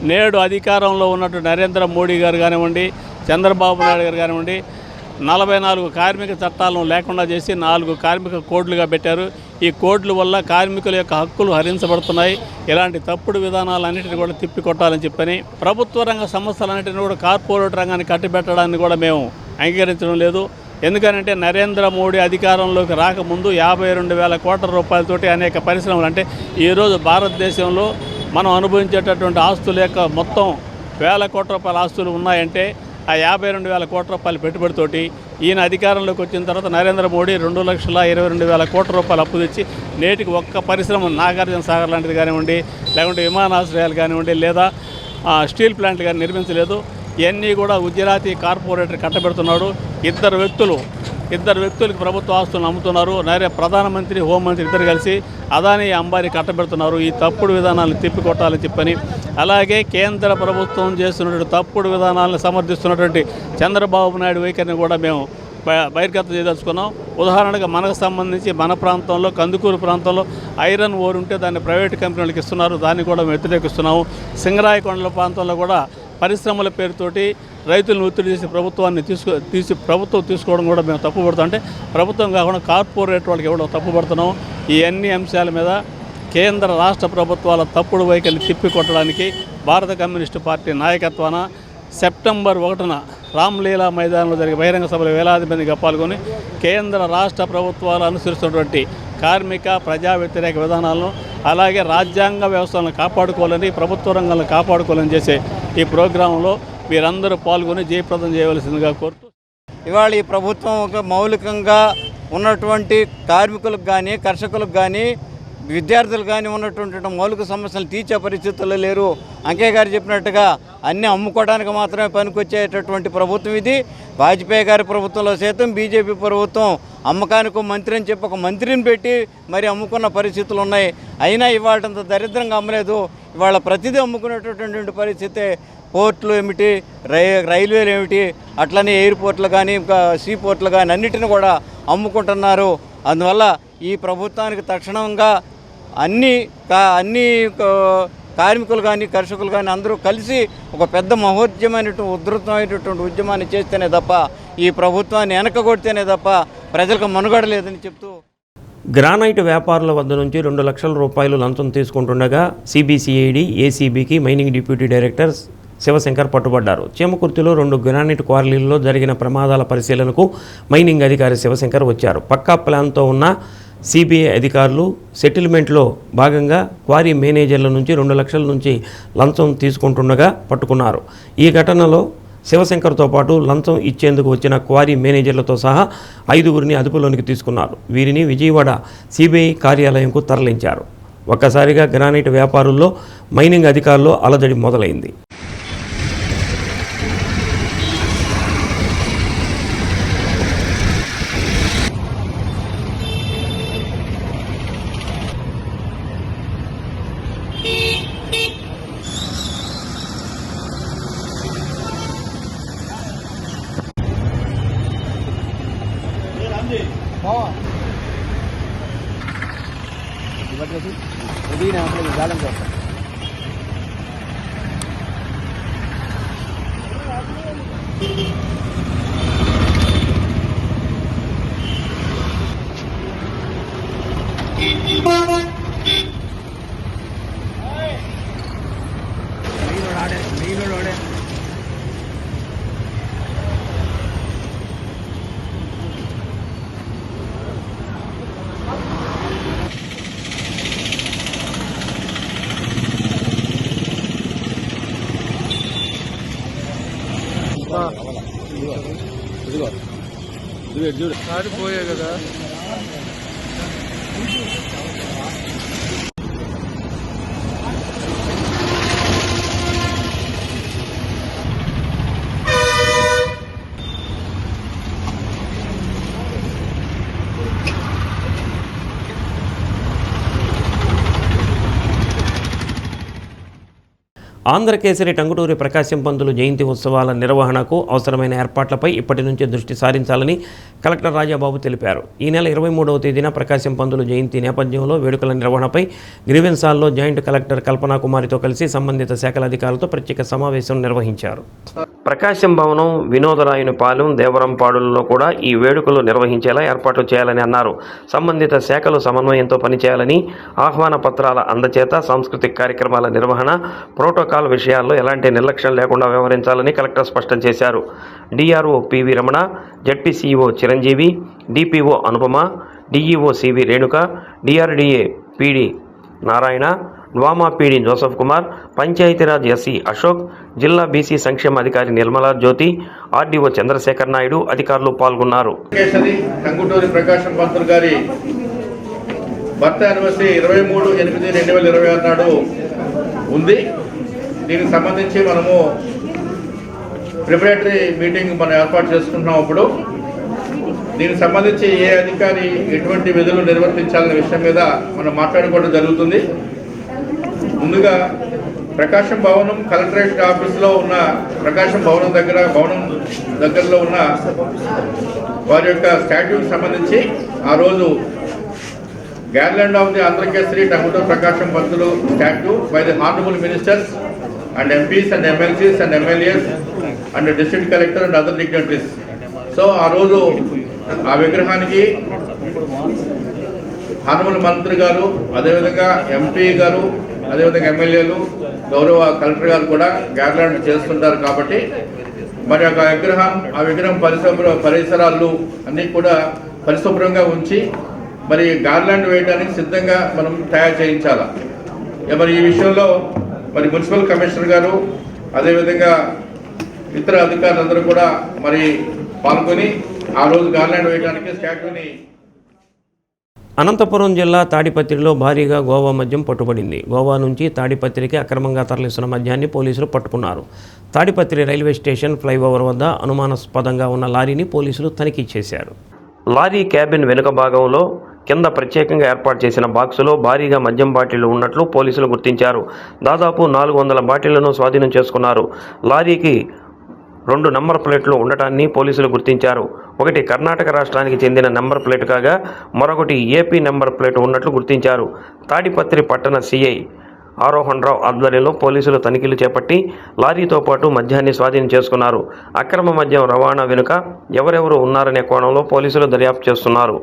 నేడు అధికారంలో ఉన్నట్టు నరేంద్ర మోడీ గారు కానివ్వండి, చంద్రబాబు నాయుడు గారు కానివ్వండి 44 కార్మిక చట్టాలను లేకుండా చేసి 4 కార్మిక కోడ్లుగా పెట్టారు. ఈ కోడ్ల వల్ల కార్మికుల యొక్క హక్కులు హరించబడుతున్నాయి. ఇలాంటి తప్పుడు విధానాలన్నింటినీ కూడా తిప్పికొట్టాలని చెప్పని ప్రభుత్వ రంగ సంస్థలన్నింటినీ కూడా కార్పొరేట్ రంగాన్ని కట్టిబెట్టడాన్ని కూడా మేము అంగీకరించడం లేదు. ఎందుకనంటే నరేంద్ర మోడీ అధికారంలోకి రాకముందు 52,000 కోట్ల రూపాయలతోటి అనేక పరిశ్రమలు అంటే ఈరోజు భారతదేశంలో మనం అనుభవించేటటువంటి ఆస్తుల యొక్క మొత్తం 1,000 కోట్ల రూపాయల ఆస్తులు ఉన్నాయంటే ఆ 52,000 కోట్ల రూపాయల పెట్టుబడితోటి ఈయన అధికారంలోకి వచ్చిన తర్వాత నరేంద్ర మోడీ 2,22,000 కోట్ల రూపాయలు అప్పు తెచ్చి నేటికి ఒక్క పరిశ్రమ నాగార్జున సాగర్ లాంటిది కానివ్వండి, లేకుంటే విమానాశ్రయాలు కానివ్వండి, లేదా స్టీల్ ప్లాంట్లు కానీ నిర్మించలేదు. ఇవన్నీ కూడా గుజరాతీ కార్పొరేటర్ కట్టబెడుతున్నాడు. ఇద్దరు వ్యక్తులకు ప్రభుత్వ ఆస్తులను అమ్ముతున్నారు. ప్రధానమంత్రి, హోంమంత్రి ఇద్దరు కలిసి అదానీ అంబానీ కట్టబెడుతున్నారు. ఈ తప్పుడు విధానాలను తిప్పికొట్టాలని చెప్పని అలాగే కేంద్ర ప్రభుత్వం చేస్తున్నటువంటి తప్పుడు విధానాలను సమర్థిస్తున్నటువంటి చంద్రబాబు నాయుడు వైఖరిని కూడా మేము బహిర్గతం చేయదలుచుకున్నాం. ఉదాహరణగా మనకు సంబంధించి మన ప్రాంతంలో కందుకూరు ప్రాంతంలో ఐరన్ ఓర్ ఉంటే దాన్ని ప్రైవేట్ కంపెనీలకు ఇస్తున్నారు. దాన్ని కూడా మేము వ్యతిరేకిస్తున్నాము. సింగరాయకొండల ప్రాంతంలో కూడా పరిశ్రమల పేరుతోటి రైతులను ఒత్తిడి చేసి ప్రభుత్వాన్ని ప్రభుత్వం తీసుకోవడం కూడా మేము తప్పుపడుతాం. అంటే ప్రభుత్వం కాకుండా కార్పొరేట్ వాళ్ళకి ఇవ్వడం తప్పుపడుతున్నాం. ఈ అన్ని అంశాల మీద కేంద్ర రాష్ట్ర ప్రభుత్వాల తప్పుడు వైఖరిని తిప్పికొట్టడానికి భారత కమ్యూనిస్టు పార్టీ నాయకత్వాన సెప్టెంబర్ 1న రామ్లీలా మైదానంలో జరిగే బహిరంగ సభలో వేలాది మందిగా పాల్గొని కేంద్ర రాష్ట్ర ప్రభుత్వాలు అనుసరిస్తున్నటువంటి కార్మిక ప్రజా వ్యతిరేక విధానాలను అలాగే రాజ్యాంగ వ్యవస్థలను కాపాడుకోవాలని, ప్రభుత్వ రంగాలను కాపాడుకోవాలని చేసే ఈ ప్రోగ్రాంలో వీరందరూ పాల్గొని జయప్రదం చేయవలసిందిగా కోరుతూ ఇవాళ ఈ ప్రభుత్వం ఒక మౌలికంగా ఉన్నటువంటి కార్మికులకు కానీ, కర్షకులకు కానీ, విద్యార్థులు కానీ ఉన్నటువంటి మౌలిక సమస్యలు తీర్చే పరిస్థితుల్లో లేరు. అంకయ్య గారు చెప్పినట్టుగా అన్నీ అమ్ముకోవడానికి మాత్రమే పనికొచ్చేటటువంటి ప్రభుత్వం ఇది. వాజ్పేయి గారి ప్రభుత్వంలో సైతం బీజేపీ ప్రభుత్వం అమ్మకానికి ఒక మంత్రి అని చెప్పి ఒక మంత్రిని పెట్టి మరి అమ్ముకున్న పరిస్థితులు ఉన్నాయి. అయినా ఇవాళంత దరిద్రంగా అమ్మలేదు. ఇవాళ ప్రతిదీ అమ్ముకునేటటువంటి పరిస్థితి. పోర్టులు ఏమిటి, రైల్వేలు ఏమిటి, అట్లనే ఎయిర్పోర్ట్లు కానీ ఇంకా సీ పోర్ట్లు కానీ అన్నిటిని కూడా అమ్ముకుంటున్నారు. అందువల్ల ఈ ప్రభుత్వానికి తక్షణంగా అన్ని కార్మికులు కానీ కర్షకులు కానీ అందరూ కలిసి ఒక పెద్ద మహోద్యమైనటువంటి ఉధృతమైనటువంటి ఉద్యమాన్ని చేస్తేనే తప్ప ఈ ప్రభుత్వాన్ని వెనకగొడితేనే తప్ప ప్రజలకు మనుగడ లేదని చెప్తూ గ్రానైట్ వ్యాపారుల వద్ద నుంచి 2 లక్షల రూపాయలు లంచం తీసుకుంటుండగా సిబిసిఐడి ఏసీబీకి మైనింగ్ డిప్యూటీ డైరెక్టర్ శివశంకర్ పట్టుబడ్డారు. చీమకుర్తిలో 2 గ్రానైట్ క్వారీల్లో జరిగిన ప్రమాదాల పరిశీలనకు మైనింగ్ అధికారి శివశంకర్ వచ్చారు. పక్కా ప్లాన్తో ఉన్న సిబిఐ అధికారులు సెటిల్మెంట్లో భాగంగా క్వారీ మేనేజర్ల నుంచి 2 లక్షల నుంచి లంచం తీసుకుంటుండగా పట్టుకున్నారు. ఈ ఘటనలో శివశంకర్తో పాటు లంచం ఇచ్చేందుకు వచ్చిన క్వారీ మేనేజర్లతో సహా 5గురిని అదుపులోనికి తీసుకున్నారు. వీరిని విజయవాడ సిబిఐ కార్యాలయంకు తరలించారు. ఒక్కసారిగా గ్రానైట్ వ్యాపారుల్లో మైనింగ్ అధికారుల్లో అలజడి మొదలైంది. పోయే కదా ఆంధ్రకేసరి టంగుటూరి ప్రకాశం పంతులు జయంతి ఉత్సవాల నిర్వహణకు అవసరమైన ఏర్పాట్లపై ఇప్పటి నుంచే దృష్టి సారించాలని కలెక్టర్ రాజాబాబు తెలిపారు. ఈ నెల 23వ తేదీన ప్రకాశం పంతులు జయంతి నేపథ్యంలో వేడుకల నిర్వహణపై గ్రీవెన్స్ హాల్లో జాయింట్ కలెక్టర్ కల్పనా కుమారితో కలిసి సంబంధిత శాఖల అధికారులతో ప్రత్యేక సమావేశం నిర్వహించారు. ప్రకాశం భవనం, వినోదరాయునిపాలెం, దేవరంపాడులలో కూడా ఈ వేడుకలు నిర్వహించేలా ఏర్పాట్లు చేయాలని అన్నారు. సంబంధిత శాఖలు సమన్వయంతో పనిచేయాలని, ఆహ్వాన పత్రాల అందచేత సాంస్కృతిక కార్యక్రమాల నిర్వహణ, ప్రోటోకాల్ విషయాల్లో ఎలాంటి నిర్లక్ష్యం లేకుండా వ్యవహరించాలని కలెక్టర్ స్పష్టం చేశారు. DRO PV Ramana, ZP CEO Chiranjeevi, DPO Anupama, DEO CV Renuka, DRDA PD Narayana, DWMA PD Joseph Kumar, Panchayati Raj SC Ashok, జిల్లా బీసీ సంక్షేమ అధికారి నిర్మలా జ్యోతి, ఆర్డీఓ చంద్రశేఖర్ నాయుడు అధికారులు పాల్గొన్నారు. టంగుటూరి ప్రకాశం పంతులు గారి బర్త్ యానివర్సరీ 23/8/2026 నాడు ఉంది. దీనికి సంబంధించి మనము ప్రిపరేటరీ మీటింగ్ మనం ఏర్పాటు చేసుకుంటున్నాం. అప్పుడు దీనికి సంబంధించి ఏ అధికారి ఎటువంటి విధులు నిర్వర్తించాలనే విషయం మీద మనం మాట్లాడుకోవడం జరుగుతుంది. ముందుగా ప్రకాశం భవనం కలెక్టరేట్ ఆఫీస్లో ఉన్న ప్రకాశం భవనం దగ్గరలో ఉన్న వారి యొక్క స్టాట్యూకి సంబంధించి ఆ రోజు Garland of the Andhra-Kesari Tanguturi Prakasham Pantulu statue by the Honorable Ministers and MPs and MLCs and MLAs and the District Collector and other dignitaries. So, ఆ రోజు ఆ విగ్రహానికి హానమూల మంత్రి గారు, అదేవిధంగా ఎంపీ గారు, అదేవిధంగా ఎమ్మెల్యేలు, గౌరవ కలెక్టర్ గారు కూడా గార్లాండ్ చేస్తుంటారు. కాబట్టి మరి ఆ విగ్రహం పరిసరాలు అన్నీ కూడా పరిశుభ్రంగా ఉంచి మరి గార్లాండ్ వేయడానికి సిద్ధంగా మనం తయారు చేయించాలి. మరి ఈ విషయంలో మరి మున్సిపల్ కమిషనర్ గారు, అదేవిధంగా ఇతర అధికారులందరూ కూడా మరి పాల్గొని ఆ రోజు గార్లాండ్ వేయడానికి స్టాట్యూని అనంతపురం జిల్లా తాడిపత్రిలో భారీగా గోవా మద్యం పట్టుబడింది. గోవా నుంచి తాడిపత్రికి అక్రమంగా తరలిస్తున్న మద్యాన్ని పోలీసులు పట్టుకున్నారు. తాడిపత్రి రైల్వే స్టేషన్ ఫ్లైఓవర్ వద్ద అనుమానాస్పదంగా ఉన్న లారీని పోలీసులు తనిఖీ చేశారు. లారీ క్యాబిన్ వెనుక భాగంలో కింద ప్రత్యేకంగా ఏర్పాటు చేసిన బాక్సులో భారీగా మద్యం బాటిళ్లు ఉన్నట్లు పోలీసులు గుర్తించారు. దాదాపు 400 బాటిళ్లను స్వాధీనం చేసుకున్నారు. లారీకి 2 నంబర్ ప్లేట్లు ఉండటాన్ని పోలీసులు గుర్తించారు. ఒకటి కర్ణాటక రాష్ట్రానికి చెందిన నెంబర్ ప్లేట్ కాగా మరొకటి ఏపీ నెంబర్ ప్లేట్ ఉన్నట్లు గుర్తించారు. తాడిపత్రి పట్టణ సిఐ ఆరోహణ్ రావు ఆధ్వర్యంలో పోలీసులు తనిఖీలు చేపట్టి లారీతో పాటు మద్యాన్ని స్వాధీనం చేసుకున్నారు. అక్రమ మద్యం రవాణా వెనుక ఎవరెవరు ఉన్నారనే కోణంలో పోలీసులు దర్యాప్తు చేస్తున్నారు.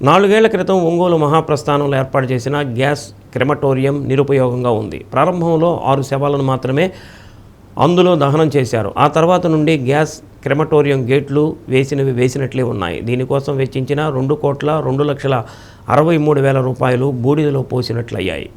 నాలుగేళ్ల క్రితం ఒంగోలు మహాప్రస్థానంలో ఏర్పాటు చేసిన గ్యాస్ క్రెమటోరియం నిరుపయోగంగా ఉంది. ప్రారంభంలో 6 శవాలను మాత్రమే అందులో దహనం చేశారు. ఆ తర్వాత నుండి గ్యాస్ క్రెమటోరియం గేట్లు వేసినట్లే ఉన్నాయి. దీనికోసం వెచ్చించిన 2,02,63,000 రూపాయలు బూడిదలో పోసినట్లయ్యాయి.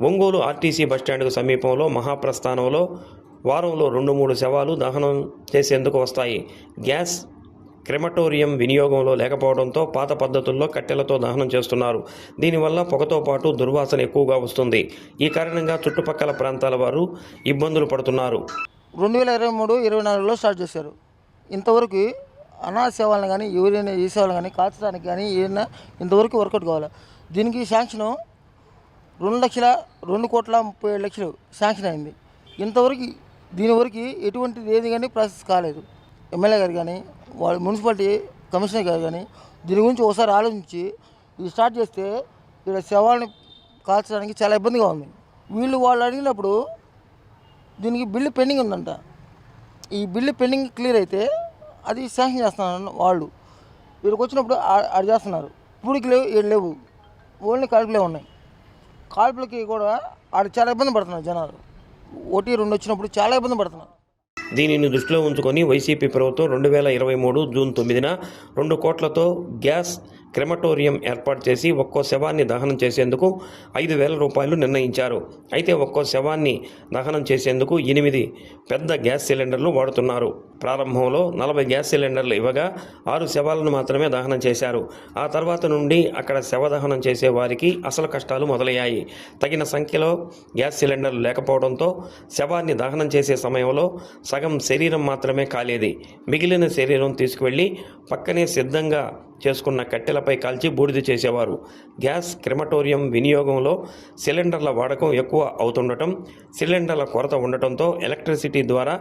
ఒంగోలు ఆర్టీసీ బస్టాండ్కు సమీపంలో మహాప్రస్థానంలో వారంలో 2-3 శవాలు దహనం చేసేందుకు వస్తాయి. గ్యాస్ క్రెమటోరియం వినియోగంలో లేకపోవడంతో పాత పద్ధతుల్లో కట్టెలతో దహనం చేస్తున్నారు. దీనివల్ల పొగతో పాటు దుర్వాసన ఎక్కువగా వస్తుంది. ఈ కారణంగా చుట్టుపక్కల ప్రాంతాల వారు ఇబ్బందులు పడుతున్నారు. 2023-24లో స్టార్ట్ చేశారు. ఇంతవరకు అనాథ సేవలను కానీ ఎవరైనా ఈ సేవలు కానీ కాల్చడానికి కానీ ఏదైనా ఇంతవరకు వర్కౌట్ కావాలి. దీనికి శాంక్షన్ 2,02,37,00,000 శాంక్షన్ అయింది. ఇంతవరకు దీని వరకు ఎటువంటిది ఏది కానీ ప్రాసెస్ కాలేదు. ఎమ్మెల్యే గారు కానీ వాళ్ళు మున్సిపాలిటీ కమిషనర్ గారు కానీ దీని గురించి ఒకసారి ఆలోచించి ఇది స్టార్ట్ చేస్తే ఇక్కడ శవాలను కాల్చడానికి చాలా ఇబ్బందిగా ఉంది. వాళ్ళు అడిగినప్పుడు దీనికి బిల్లు పెండింగ్ ఉందంట. ఈ బిల్లు పెండింగ్ క్లియర్ అయితే అది శాంక్షన్ చేస్తున్నారు వాళ్ళు. వీళ్ళకి వచ్చినప్పుడు అది చేస్తున్నారు. ఇప్పుడుకి లేవు, ఏడు లేవు, ఓన్లీ కాల్పులే ఉన్నాయి. కాల్పులకి కూడా ఆడ చాలా ఇబ్బంది పడుతున్నారు జనాలు. 1-2 వచ్చినప్పుడు చాలా ఇబ్బంది పడుతున్నారు. దీనిని దృష్టిలో ఉంచుకొని వైసీపీ ప్రభుత్వం 2023 జూన్ 9న 2 కోట్లతో గ్యాస్ క్రెమటోరియం ఏర్పాటు చేసి ఒక్కో శవాన్ని దహనం చేసేందుకు 5,000 రూపాయలు నిర్ణయించారు. అయితే ఒక్కో శవాన్ని దహనం చేసేందుకు 8 పెద్ద గ్యాస్ సిలిండర్లు వాడుతున్నారు. ప్రారంభంలో 40 గ్యాస్ సిలిండర్లు ఇవ్వగా 6 శవాలను మాత్రమే దహనం చేశారు. ఆ తర్వాత నుండి అక్కడ శవ దహనం చేసే వారికి అసలు కష్టాలు మొదలయ్యాయి. తగిన సంఖ్యలో గ్యాస్ సిలిండర్లు లేకపోవడంతో శవాన్ని దహనం చేసే సమయంలో సగం శరీరం మాత్రమే కాలేది. మిగిలిన శరీరం తీసుకువెళ్ళి పక్కనే సిద్ధంగా చేసుకున్న కట్టెలపై కాల్చి బూడిద చేసేవారు. గ్యాస్ క్రెమటోరియం వినియోగంలో సిలిండర్ల వాడకం ఎక్కువ అవుతుండటం, సిలిండర్ల కొరత ఉండటంతో ఎలక్ట్రిసిటీ ద్వారా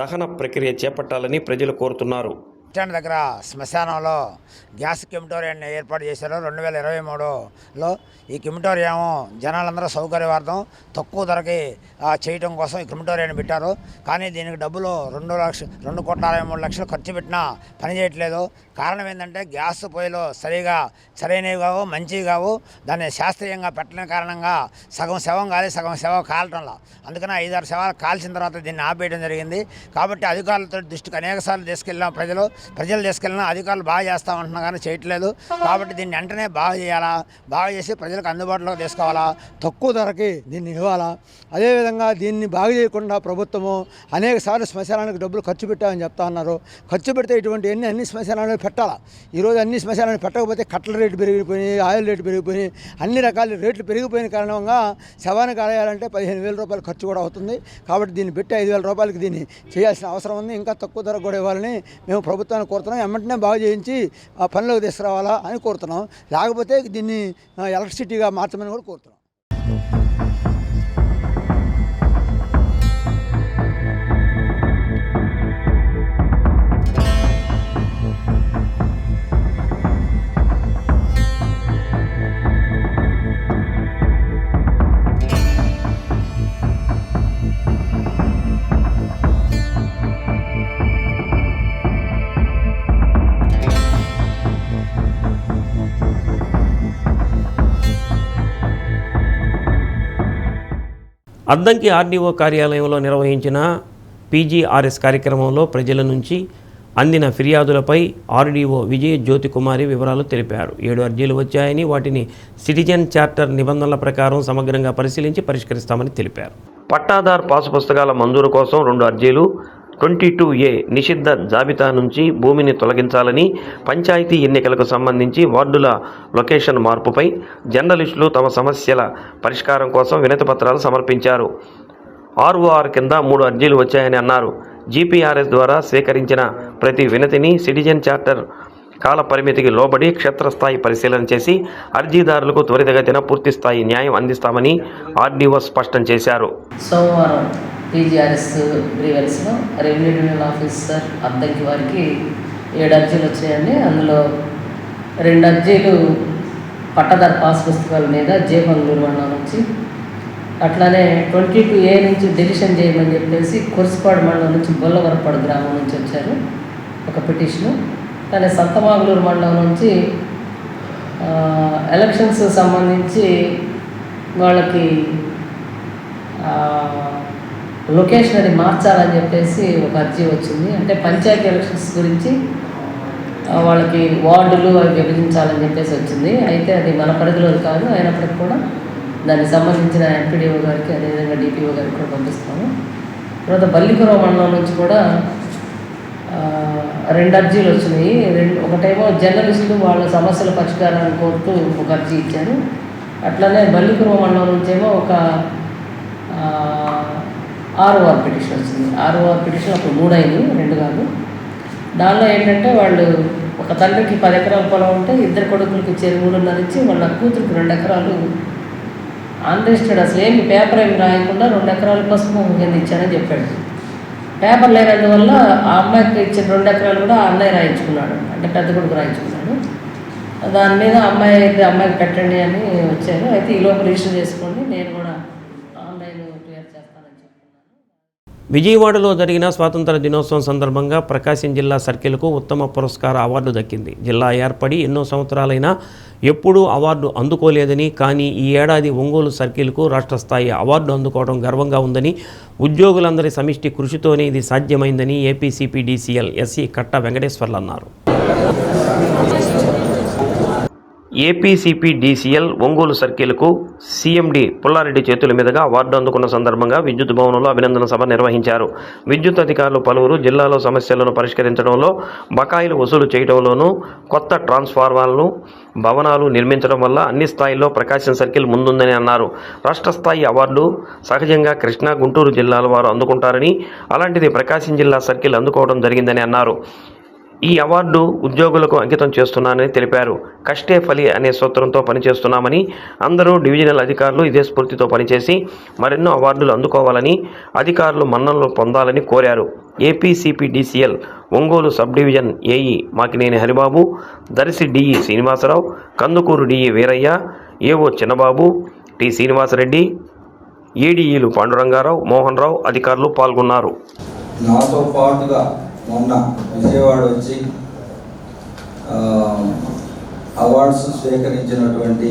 దహన ప్రక్రియ చేపట్టాలని ప్రజలు కోరుతున్నారు. స్టాండ్ దగ్గర శ్మశానంలో గ్యాస్ కెమిటోరియాన్ని ఏర్పాటు చేశారు 2023లో. ఈ కెమిటోరియం జనాలందరూ సౌకర్యవార్థం తక్కువ ధరకి చేయటం కోసం ఈ కెమిటోరియాన్ని పెట్టారు. కానీ దీనికి డబ్బులు 2,63,00,000 ఖర్చు పెట్టినా పని చేయట్లేదు. కారణం ఏంటంటే గ్యాస్ పొయ్యిలు సరైనవి కావు, మంచివి కావు. దాన్ని శాస్త్రీయంగా పెట్టలేని కారణంగా సగం శవం కాలి సగం శవం కాలటంలా. అందుకని 5-6 శవాలు కాల్చిన తర్వాత దీన్ని ఆపేయడం జరిగింది. కాబట్టి అధికారులతో దృష్టికి అనేక సార్లు తీసుకెళ్ళిన ప్రజలు ప్రజలు తీసుకెళ్ళినా అధికారులు బాగా చేస్తామంటున్నా కానీ చేయట్లేదు. కాబట్టి దీన్ని వెంటనే బాగా చేయాలా, బాగా చేసి ప్రజలకు అందుబాటులోకి తీసుకోవాలా, తక్కువ ధరకి దీన్ని ఇవ్వాలా. అదేవిధంగా దీన్ని బాగా చేయకుండా ప్రభుత్వము అనేక సార్లు శ్మశానానికి డబ్బులు ఖర్చు పెట్టామని చెప్తా ఉన్నారు. ఖర్చు పెడితే ఇటువంటి అన్ని శ్మశానాలు పెట్టాలా. ఈరోజు అన్ని శ్మశానాలు పెట్టకపోతే కట్టల రేటు పెరిగిపోయినాయి, ఆయిల్ రేటు పెరిగిపోయినాయి, అన్ని రకాల రేట్లు పెరిగిపోయిన కారణంగా శవానికి ఆడాలంటే 15,000 రూపాయలు ఖర్చు కూడా అవుతుంది. కాబట్టి దీన్ని పెట్టి 5,000 రూపాయలకి దీన్ని చేయాల్సిన అవసరం ఉంది. ఇంకా తక్కువ ధర కూడా ఇవ్వాలని మేము ప్రభుత్వాన్ని కోరుతున్నాం. వెంటనే బాగు చేయించి ఆ పనిలోకి తీసుకురావాలా అని కోరుతున్నాం. లేకపోతే దీన్ని ఎలక్ట్రిసిటీగా మార్చమని కూడా కోరుతున్నాం. అద్దంకి ఆర్డీఓ కార్యాలయంలో నిర్వహించిన పీజీఆర్ఎస్ కార్యక్రమంలో ప్రజల నుంచి అందిన ఫిర్యాదులపై ఆర్డీఓ విజయ జ్యోతికుమారి వివరాలు తెలిపారు. 7 అర్జీలు వచ్చాయని వాటిని సిటిజన్ చార్టర్ నిబంధనల ప్రకారం సమగ్రంగా పరిశీలించి పరిష్కరిస్తామని తెలిపారు. పట్టాదార్ పాసు పుస్తకాల మంజూరు కోసం 2 అర్జీలు, 22A నిషిద్ధ జాబితా నుంచి భూమిని తొలగించాలని, పంచాయతీ ఎన్నికలకు సంబంధించి వార్డుల లొకేషన్ మార్పుపై జర్నలిస్టులు తమ సమస్యల పరిష్కారం కోసం వినతిపత్రాలు సమర్పించారు. ROR కింద 3 అర్జీలు వచ్చాయని అన్నారు. జీపీఆర్ఎస్ ద్వారా స్వీకరించిన ప్రతి వినతిని సిటిజన్ చార్టర్ కాల పరిమితికి లోబడి క్షేత్రస్థాయి పరిశీలన చేసి అర్జీదారులకు త్వరితగతిన పూర్తిస్థాయి న్యాయం అందిస్తామని ఆర్డీఓ స్పష్టం చేశారు. సోమవారం పీజీఆర్ఎస్ గ్రీవెన్స్లో రెవెన్యూ డివిజనల్ ఆఫీసర్ అద్దంకి వారికి 7 అర్జీలు వచ్చాయండి. అందులో 2 అర్జీలు పట్టదారు పాస్ పుస్తకాల మీద జేపంగూరు మండలం నుంచి, అట్లానే 22A నుంచి డెలిషన్ చేయమని చెప్పేసి కుర్సుపాడు మండలం నుంచి బొల్లవరపాడు గ్రామం నుంచి వచ్చారు ఒక పిటిషను. కానీ సంతమాగులూరు మండలం నుంచి ఎలక్షన్స్ సంబంధించి వాళ్ళకి లొకేషన్ అది మార్చాలని చెప్పేసి ఒక అర్జీ వచ్చింది. అంటే పంచాయతీ ఎలక్షన్స్ గురించి వాళ్ళకి వార్డులు అవి విభజించాలని చెప్పేసి వచ్చింది. అయితే అది మన పరిధిలో కాదు, అయినప్పటికీ కూడా దానికి సంబంధించిన ఎంపీడీఓ గారికి అదేవిధంగా డిపిఓ గారికి కూడా పంపిస్తాము. తర్వాత బల్లికుర మండలం నుంచి కూడా 2 అర్జీలు వచ్చినాయి. ఒకటేమో జర్నలిస్టులు వాళ్ళ సమస్యల పరిష్కారాన్ని కోరుతూ ఒక అర్జీ ఇచ్చారు. అట్లనే బల్లికుర మండలం నుంచేమో ఒక ROR పిటిషన్ వచ్చింది. ROR పిటిషన్ అప్పుడు 3 అయినాయి, 2 కాదు. దానిలో ఏంటంటే వాళ్ళు ఒక తండ్రికి 10 ఎకరాల పొలం ఉంటే 2 కొడుకులకి ఇచ్చేది 3.5 ఇచ్చి వాళ్ళ కూతురికి 2 ఎకరాలు అన్రిజిస్టర్డ్, అసలు ఏమి పేపర్ ఏమి రాయకుండా 2 ఎకరాల పసుపు కింద ఇచ్చానని చెప్పాడు. పేపర్ లేనందువల్ల ఆ అమ్మాయికి ఇచ్చిన 2 ఎకరాలు కూడా ఆ అన్నయ్య రాయించుకున్నాడు, అంటే పెద్ద కొడుకు రాయించుకున్నాడు. దాని మీద అమ్మాయికి పెట్టండి అని వచ్చారు. అయితే ఈలోపు రిజిస్టర్ చేసుకోండి, నేను కూడా ఆన్లైన్ క్లియర్ చేస్తానని చెప్పాను. విజయవాడలో జరిగిన స్వాతంత్ర దినోత్సవం సందర్భంగా ప్రకాశం జిల్లా సర్కిల్కు ఉత్తమ పురస్కార అవార్డు దక్కింది. జిల్లా ఏర్పడి ఎన్నో సంవత్సరాలైనా ఎప్పుడూ అవార్డు అందుకోలేదని, కానీ ఈ ఏడాది ఒంగోలు సర్కిల్కు రాష్ట్ర స్థాయి అవార్డు అందుకోవడం గర్వంగా ఉందని, ఉద్యోగులందరి సమిష్టి కృషితోనే ఇది సాధ్యమైందని ఏపీసీపీడీసీఎల్ ఎస్సీ కట్ట వెంకటేశ్వర్లు అన్నారు. ఏపీసీపీడీసీఎల్ ఒంగోలు సర్కిల్కు సీఎండీ పుల్లారెడ్డి చేతుల మీదుగా అవార్డు అందుకున్న సందర్భంగా విద్యుత్ భవనంలో అభినందన సభ నిర్వహించారు. విద్యుత్ అధికారులు పలువురు జిల్లాలో సమస్యలను పరిష్కరించడంలో, బకాయిలు వసూలు చేయడంలోనూ, కొత్త ట్రాన్స్ఫార్మర్లను, భవనాలు నిర్మించడం వల్ల అన్ని స్థాయిల్లో ప్రకాశం సర్కిల్ ముందుందని అన్నారు. రాష్ట్ర స్థాయి అవార్డు సహజంగా కృష్ణా, గుంటూరు జిల్లాల వారు అందుకుంటారని, అలాంటిది ప్రకాశం జిల్లా సర్కిల్ అందుకోవడం జరిగిందని అన్నారు. ఈ అవార్డు ఉద్యోగులకు అంకితం చేస్తున్నానని తెలిపారు. కష్టే ఫలి అనే సూత్రంతో పనిచేస్తున్నామని, అందరూ డివిజనల్ అధికారులు ఇదే స్ఫూర్తితో పనిచేసి మరెన్నో అవార్డులు అందుకోవాలని, అధికారులు మన్ననలు పొందాలని కోరారు. APCPDCL Ongole sub division AE Makineni Haribabu, Darsi DE Srinivasa Rao, Kandukur DE Veeraiah, AO Chinnababu, T Srinivasa Reddy, ఏడీఈలు పాండురంగారావు, మోహన్ రావు అధికారులు పాల్గొన్నారు. నాతో పాటుగా మొన్న విజయవాడ వచ్చి అవార్డ్స్ స్వీకరించినటువంటి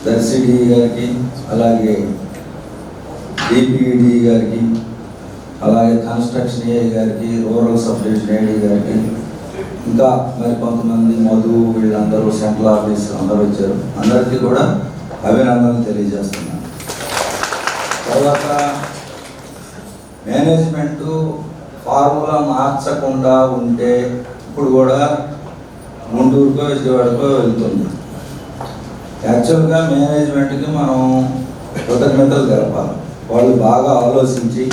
దర్శిడి గారికి, అలాగే డిపిఈడి గారికి, అలాగే కన్స్ట్రక్షన్ ఏఐ గారికి, రూరల్ సబ్ డివిజన్ ఏడీ గారికి, ఇంకా మరి కొంతమంది మధు వీళ్ళందరూ సెంట్రల్ ఆఫీసర్ అందరూ వచ్చారు. అందరికీ కూడా అభినందనలు తెలియజేస్తున్నాను. తర్వాత మేనేజ్మెంటు ఫార్ములా మార్చకుండా ఉంటే ఇప్పుడు కూడా గుంటూరుకో విజయవాడకో వెళ్తుంది. యాక్చువల్గా మేనేజ్మెంట్కి మనం కృతజ్ఞతలు తెలపాలి. వాళ్ళు బాగా ఆలోచించి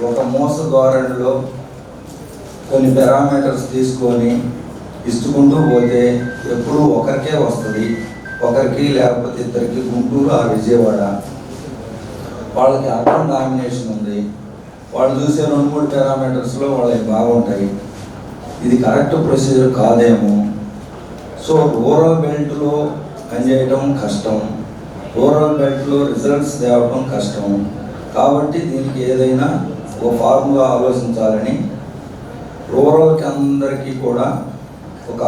ఒక మోస ధోరణిలో కొన్ని పారామీటర్స్ తీసుకొని ఇస్తుకుంటూ పోతే ఎప్పుడు ఒకరికే వస్తుంది, ఒకరికి లేకపోతే ఇద్దరికి గుంటూరు ఆ విజయవాడ. వాళ్ళకి అర్థం డామినేషన్ ఉంది. వాళ్ళు చూసే 2-3 పారామీటర్స్లో వాళ్ళకి బాగుంటాయి. ఇది కరెక్ట్ ప్రొసీజర్ కాదేమో. సో రూరల్ బెల్ట్లో పనిచేయడం కష్టం, రూరల్ బెల్ట్లో రిజల్ట్స్ తేవడం కష్టం. కాబట్టి దీనికి ఏదైనా ఒక ఫార్ములా ఆలోచించాలని రూరల్కి అందరికీ కూడా ఒక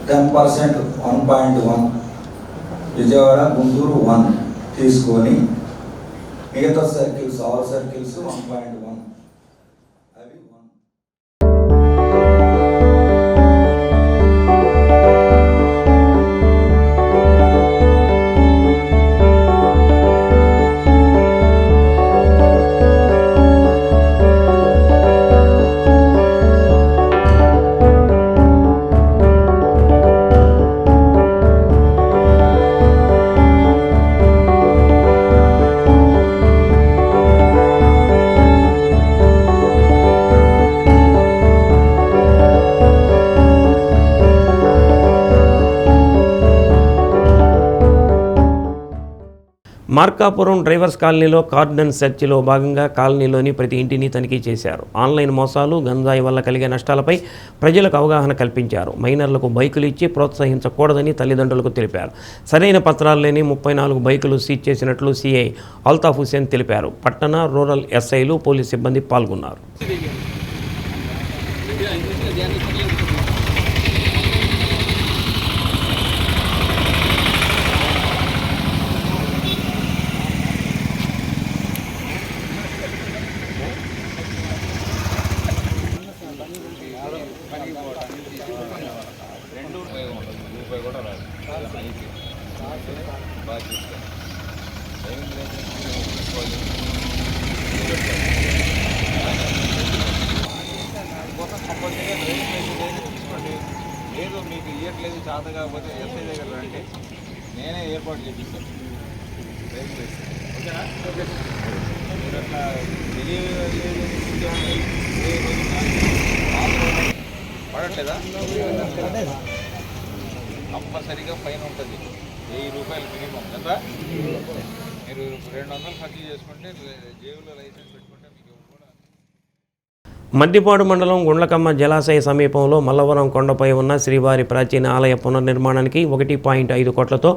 10% 1.1 విజయవాడ గుంటూరు 1 తీసుకొని మిగతా సర్కిల్స్ ఆల్ సర్కిల్స్ 1.1 అవి 1. మార్కాపురం డ్రైవర్స్ కాలనీలో కార్డన్ సెర్చ్లో భాగంగా కాలనీలోని ప్రతి ఇంటిని తనిఖీ చేశారు. ఆన్లైన్ మోసాలు, గంజాయి వల్ల కలిగే నష్టాలపై ప్రజలకు అవగాహన కల్పించారు. మైనర్లకు బైకులు ఇచ్చి ప్రోత్సహించకూడదని తల్లిదండ్రులకు తెలిపారు. సరైన పత్రాలు లేని 34 బైకులు సీజ్ చేసినట్లు సిఐ అల్తాఫ్ హుసేన్ తెలిపారు. పట్టణ, రూరల్ ఎస్ఐలు, పోలీస్ సిబ్బంది పాల్గొన్నారు. లేదు మీకు ఇవ్వట్లేదు, చేత కాకపోతే ఎస్ఐ దగ్గర రండి, నేనే ఏర్పాటు చేపిస్తాను. ఓకేనా? మీరు అట్లా పడట్లేదా? కంపల్సరీగా ఫైన్ ఉంటుంది, 1000 రూపాయలు మినిమం. ఎంత మీరు 200 ఖర్చు చేసుకుంటే జేబులో లైసెన్స్ పెట్టుకుంటే మీకు కూడా. మద్దిపాడు మండలం గుండ్లకమ్మ జలాశయ సమీపంలో మల్లవరం కొండపై ఉన్న శ్రీవారి ప్రాచీన ఆలయ పునర్నిర్మాణానికి 1.5 కోట్లతో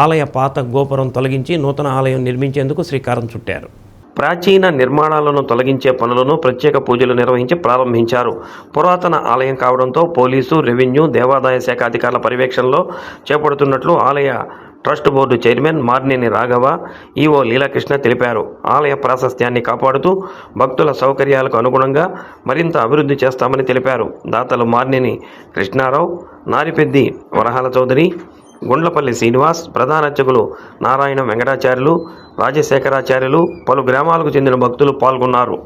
ఆలయ పాత గోపురం తొలగించి నూతన ఆలయం నిర్మించేందుకు శ్రీకారం చుట్టారు. ప్రాచీన నిర్మాణాలను తొలగించే పనులను ప్రత్యేక పూజలు నిర్వహించి ప్రారంభించారు. పురాతన ఆలయం కావడంతో పోలీసు, రెవెన్యూ, దేవాదాయ శాఖ అధికారుల పర్యవేక్షణలో చేపడుతున్నట్లు ఆలయ trust board chairman Marneni Raghava, EO Leelakrishna తెలిపారు. ఆలయ ప్రాశస్త్యాన్ని కాపాడుతూ భక్తుల సౌకర్యాలకు అనుగుణంగా మరింత అభివృద్ధి చేస్తామని తెలిపారు. దాతలు మార్నేని కృష్ణారావు, నారిపెద్ది వరహాల చౌదరి, గుండ్లపల్లి శ్రీనివాస్, ప్రధాన అర్చకులు నారాయణ వెంకటాచార్యులు, రాజశేఖరాచార్యులు, పలు గ్రామాలకు చెందిన భక్తులు పాల్గొన్నారు.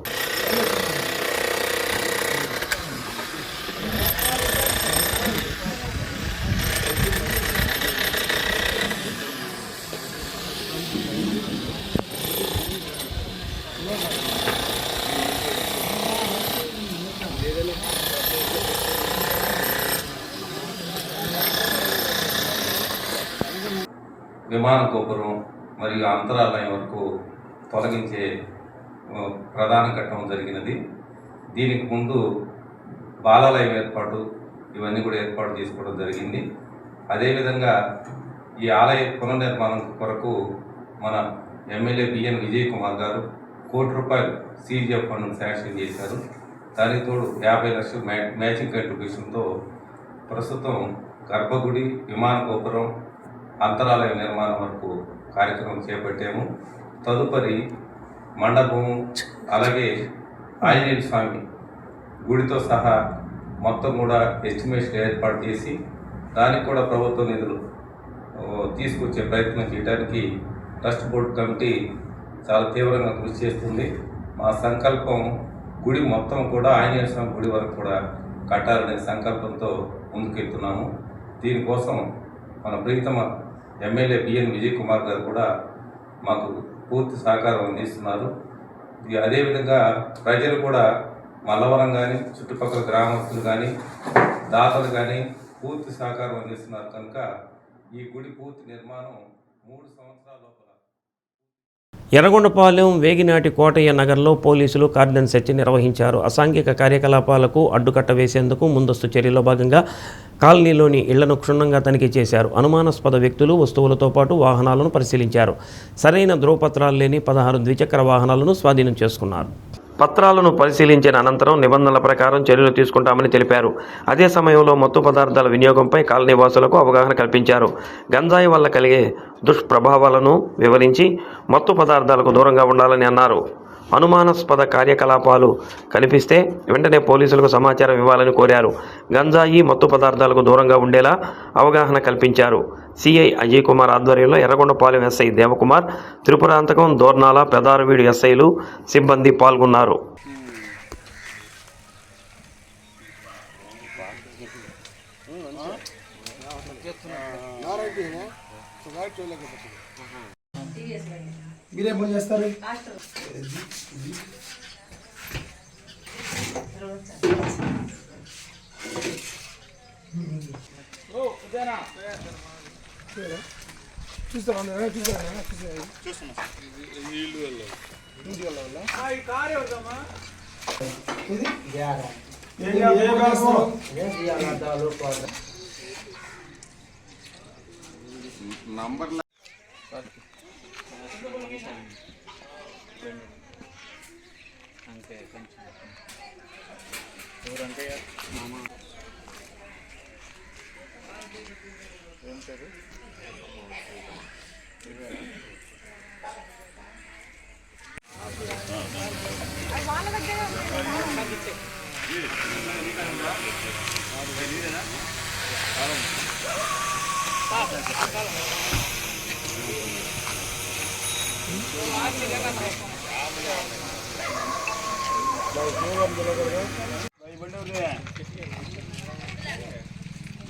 విమాన గోపురం మరియు అంతరాలయం వరకు తొలగించే ప్రధాన ఘట్టం జరిగినది. దీనికి ముందు బాలాలయం ఏర్పాటు ఇవన్నీ కూడా ఏర్పాటు చేసుకోవడం జరిగింది. అదేవిధంగా ఈ ఆలయ పునర్నిర్మాణం కొరకు మన ఎమ్మెల్యే బిఎన్ విజయ్ కుమార్ గారు ₹1 కోటి సిజిఎఫ్ ఫండ్ను శాంక్షన్ చేశారు. దానికి తోడు 50 లక్షలు మ్యాచింగ్ కంట్రిబ్యూషన్తో ప్రస్తుతం గర్భగుడి, విమాన గోపురం, అంతరాలయ నిర్మాణం వరకు కార్యక్రమం చేపట్టాము. తదుపరి మండపం, అలాగే ఆంజనేయ స్వామి గుడితో సహా మొత్తం కూడా ఎస్టిమేషన్ ఏర్పాటు చేసి దానికి కూడా ప్రభుత్వ నిధులు తీసుకొచ్చే ప్రయత్నం చేయడానికి ట్రస్ట్ బోర్డు కమిటీ చాలా తీవ్రంగా కృషి చేస్తుంది. మా సంకల్పం గుడి మొత్తం కూడా ఆంజనేయ స్వామి గుడి వరకు కూడా కట్టాలనే సంకల్పంతో ముందుకెళ్తున్నాము. దీనికోసం మన ప్రీతమ ఎమ్మెల్యే బిఎన్ విజయ్ కుమార్ గారు కూడా మాకు పూర్తి సహకారం అందిస్తున్నారు. అదేవిధంగా ప్రజలు కూడా మల్లవరం కానీ చుట్టుపక్కల గ్రామస్తులు కానీ దాతలు కానీ పూర్తి సహకారం అందిస్తున్నారు కనుక ఈ గుడి పూర్తి నిర్మాణం 3 సంవత్సరాల లోపల. ఎర్రగొండపాలెం వేగినాటి కోటయ్య నగర్లో పోలీసులు కార్డన్ సెర్చ్ నిర్వహించారు. అసాంఘిక కార్యకలాపాలకు అడ్డుకట్ట వేసేందుకు ముందస్తు చర్యల్లో భాగంగా కాలనీలోని ఇళ్లను క్షుణ్ణంగా తనిఖీ చేశారు. అనుమానాస్పద వ్యక్తులు, వస్తువులతో పాటు వాహనాలను పరిశీలించారు. సరైన ధ్రువపత్రాలు లేని 16 ద్విచక్ర వాహనాలను స్వాధీనం చేసుకున్నారు. పత్రాలను పరిశీలించిన అనంతరం నిబంధనల ప్రకారం చర్యలు తీసుకుంటామని తెలిపారు. అదే సమయంలో మత్తు పదార్థాల వినియోగంపై కాలనీవాసులకు అవగాహన కల్పించారు. గంజాయి వల్ల కలిగే దుష్ప్రభావాలను వివరించి మత్తు పదార్థాలకు దూరంగా ఉండాలని అన్నారు. అనుమానాస్పద కార్యకలాపాలు కనిపిస్తే వెంటనే పోలీసులకు సమాచారం ఇవ్వాలని కోరారు. గంజాయి, మత్తు పదార్థాలకు దూరంగా ఉండేలా అవగాహన కల్పించారు. సిఐ అజయ్ కుమార్ ఆధ్వర్యంలో ఎర్రగొండపాలెం ఎస్ఐ దేవకుమార్, త్రిపురాంతకం, దోర్నాల, పెదారవీడు ఎస్ఐలు, సిబ్బంది పాల్గొన్నారు. మీరేం పని చేస్తారు? నంబర్ అంతే కొంచెం ఎవరంటే మామ ఏం పేరు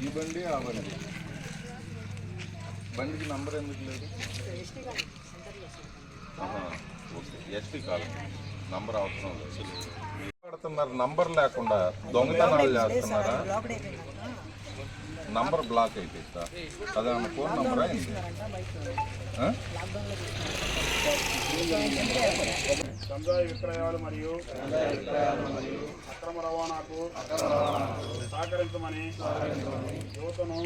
ఈ బండి ఆ బండి బండికి నంబర్ ఎందుకు లేదు? ఓకే, ఎస్టీ కాదు, నంబర్ అవసరం లేదు. పడుతున్నారు నంబర్ లేకుండా దొంగతనాలు చేస్తున్నారా? నంబర్ బ్లాక్ అయిపోయిందా? అదేమన్నా ఫోన్ నంబరా? గంజాయి విక్రయాలు మరియు అక్రమ రవాణాకు సహకరించమని యువతను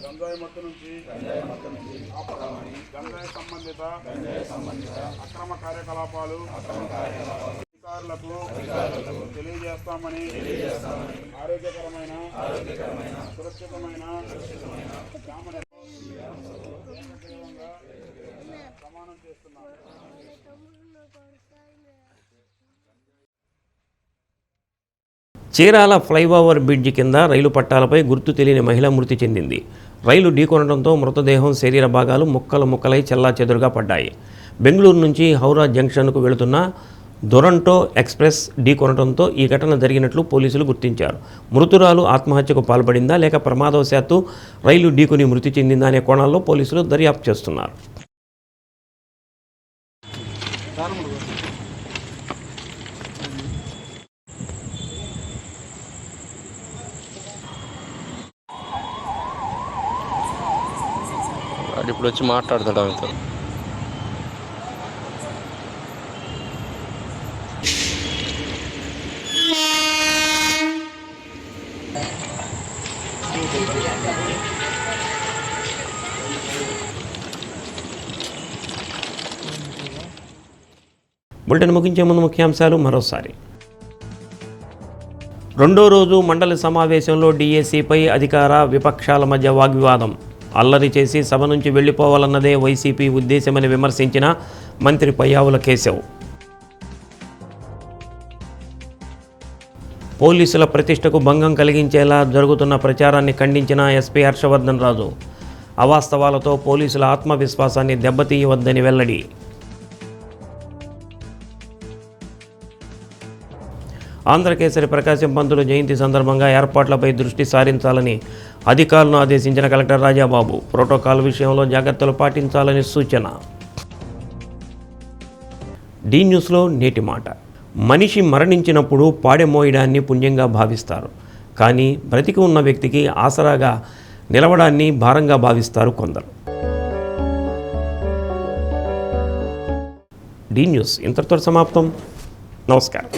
గంజాయి మత్తు నుంచి గంజాయి సంబంధిత అక్రమ కార్యకలాపాలు అధికారులకు తెలియజేస్తామని ఆరోగ్యకరమైన సురక్షితమైన గ్రామ ప్రమాణం చేస్తున్నాం. చీరాల ఫ్లైఓవర్ బ్రిడ్జి కింద రైలు పట్టాలపై గుర్తు తెలియని మహిళ మృతి చెందింది. రైలు ఢీకొనడంతో మృతదేహం, శరీర భాగాలు ముక్కలు ముక్కలై చెల్లాచెదురుగా పడ్డాయి. బెంగళూరు నుంచి హౌరా జంక్షన్కు వెళుతున్న దురంటో ఎక్స్ప్రెస్ ఢీకొనడంతో ఈ ఘటన జరిగినట్లు పోలీసులు గుర్తించారు. మృతురాలు ఆత్మహత్యకు పాల్పడిందా లేక ప్రమాదవశాత్తు రైలు ఢీకొని మృతి చెందిందా అనే కోణాల్లో పోలీసులు దర్యాప్తు చేస్తున్నారు. ఇప్పుడు వచ్చి మాట్లాడతాడు ఆమెతో. బులెటిన్ ముగించే ముందు ముఖ్యాంశాలు మరోసారి. రెండో రోజు మండలి సమావేశంలో డీఏసీపై అధికార విపక్షాల మధ్య వాగ్వివాదం. అల్లరి చేసి సభ నుంచి వెళ్లిపోవాలన్నదే వైసీపీ ఉద్దేశమని విమర్శించిన మంత్రి పయ్యావుల కేశవ్. పోలీసుల ప్రతిష్టకు భంగం కలిగించేలా జరుగుతున్న ప్రచారాన్ని ఖండించిన ఎస్పీ హర్షవర్ధన్ రాజు. అవాస్తవాలతో పోలీసుల ఆత్మవిశ్వాసాన్ని దెబ్బతీయవద్దని వెల్లడి. ఆంధ్రకేసరి ప్రకాశం పంతులు జయంతి సందర్భంగా ఏర్పాట్లపై దృష్టి సారించాలని అధికారులను ఆదేశించిన కలెక్టర్ రాజాబాబు. ప్రోటోకాల్ విషయంలో జాగ్రత్తలు పాటించాలని సూచన. డి న్యూస్లో నేటి మాట. మనిషి మరణించినప్పుడు పాడెమోయడాన్ని పుణ్యంగా భావిస్తారు, కానీ బ్రతికి ఉన్న వ్యక్తికి ఆసరాగా నిలవడాన్ని భారంగా భావిస్తారు కొందరు. డి న్యూస్ ఇంతటితో సమాప్తం. నమస్కారం.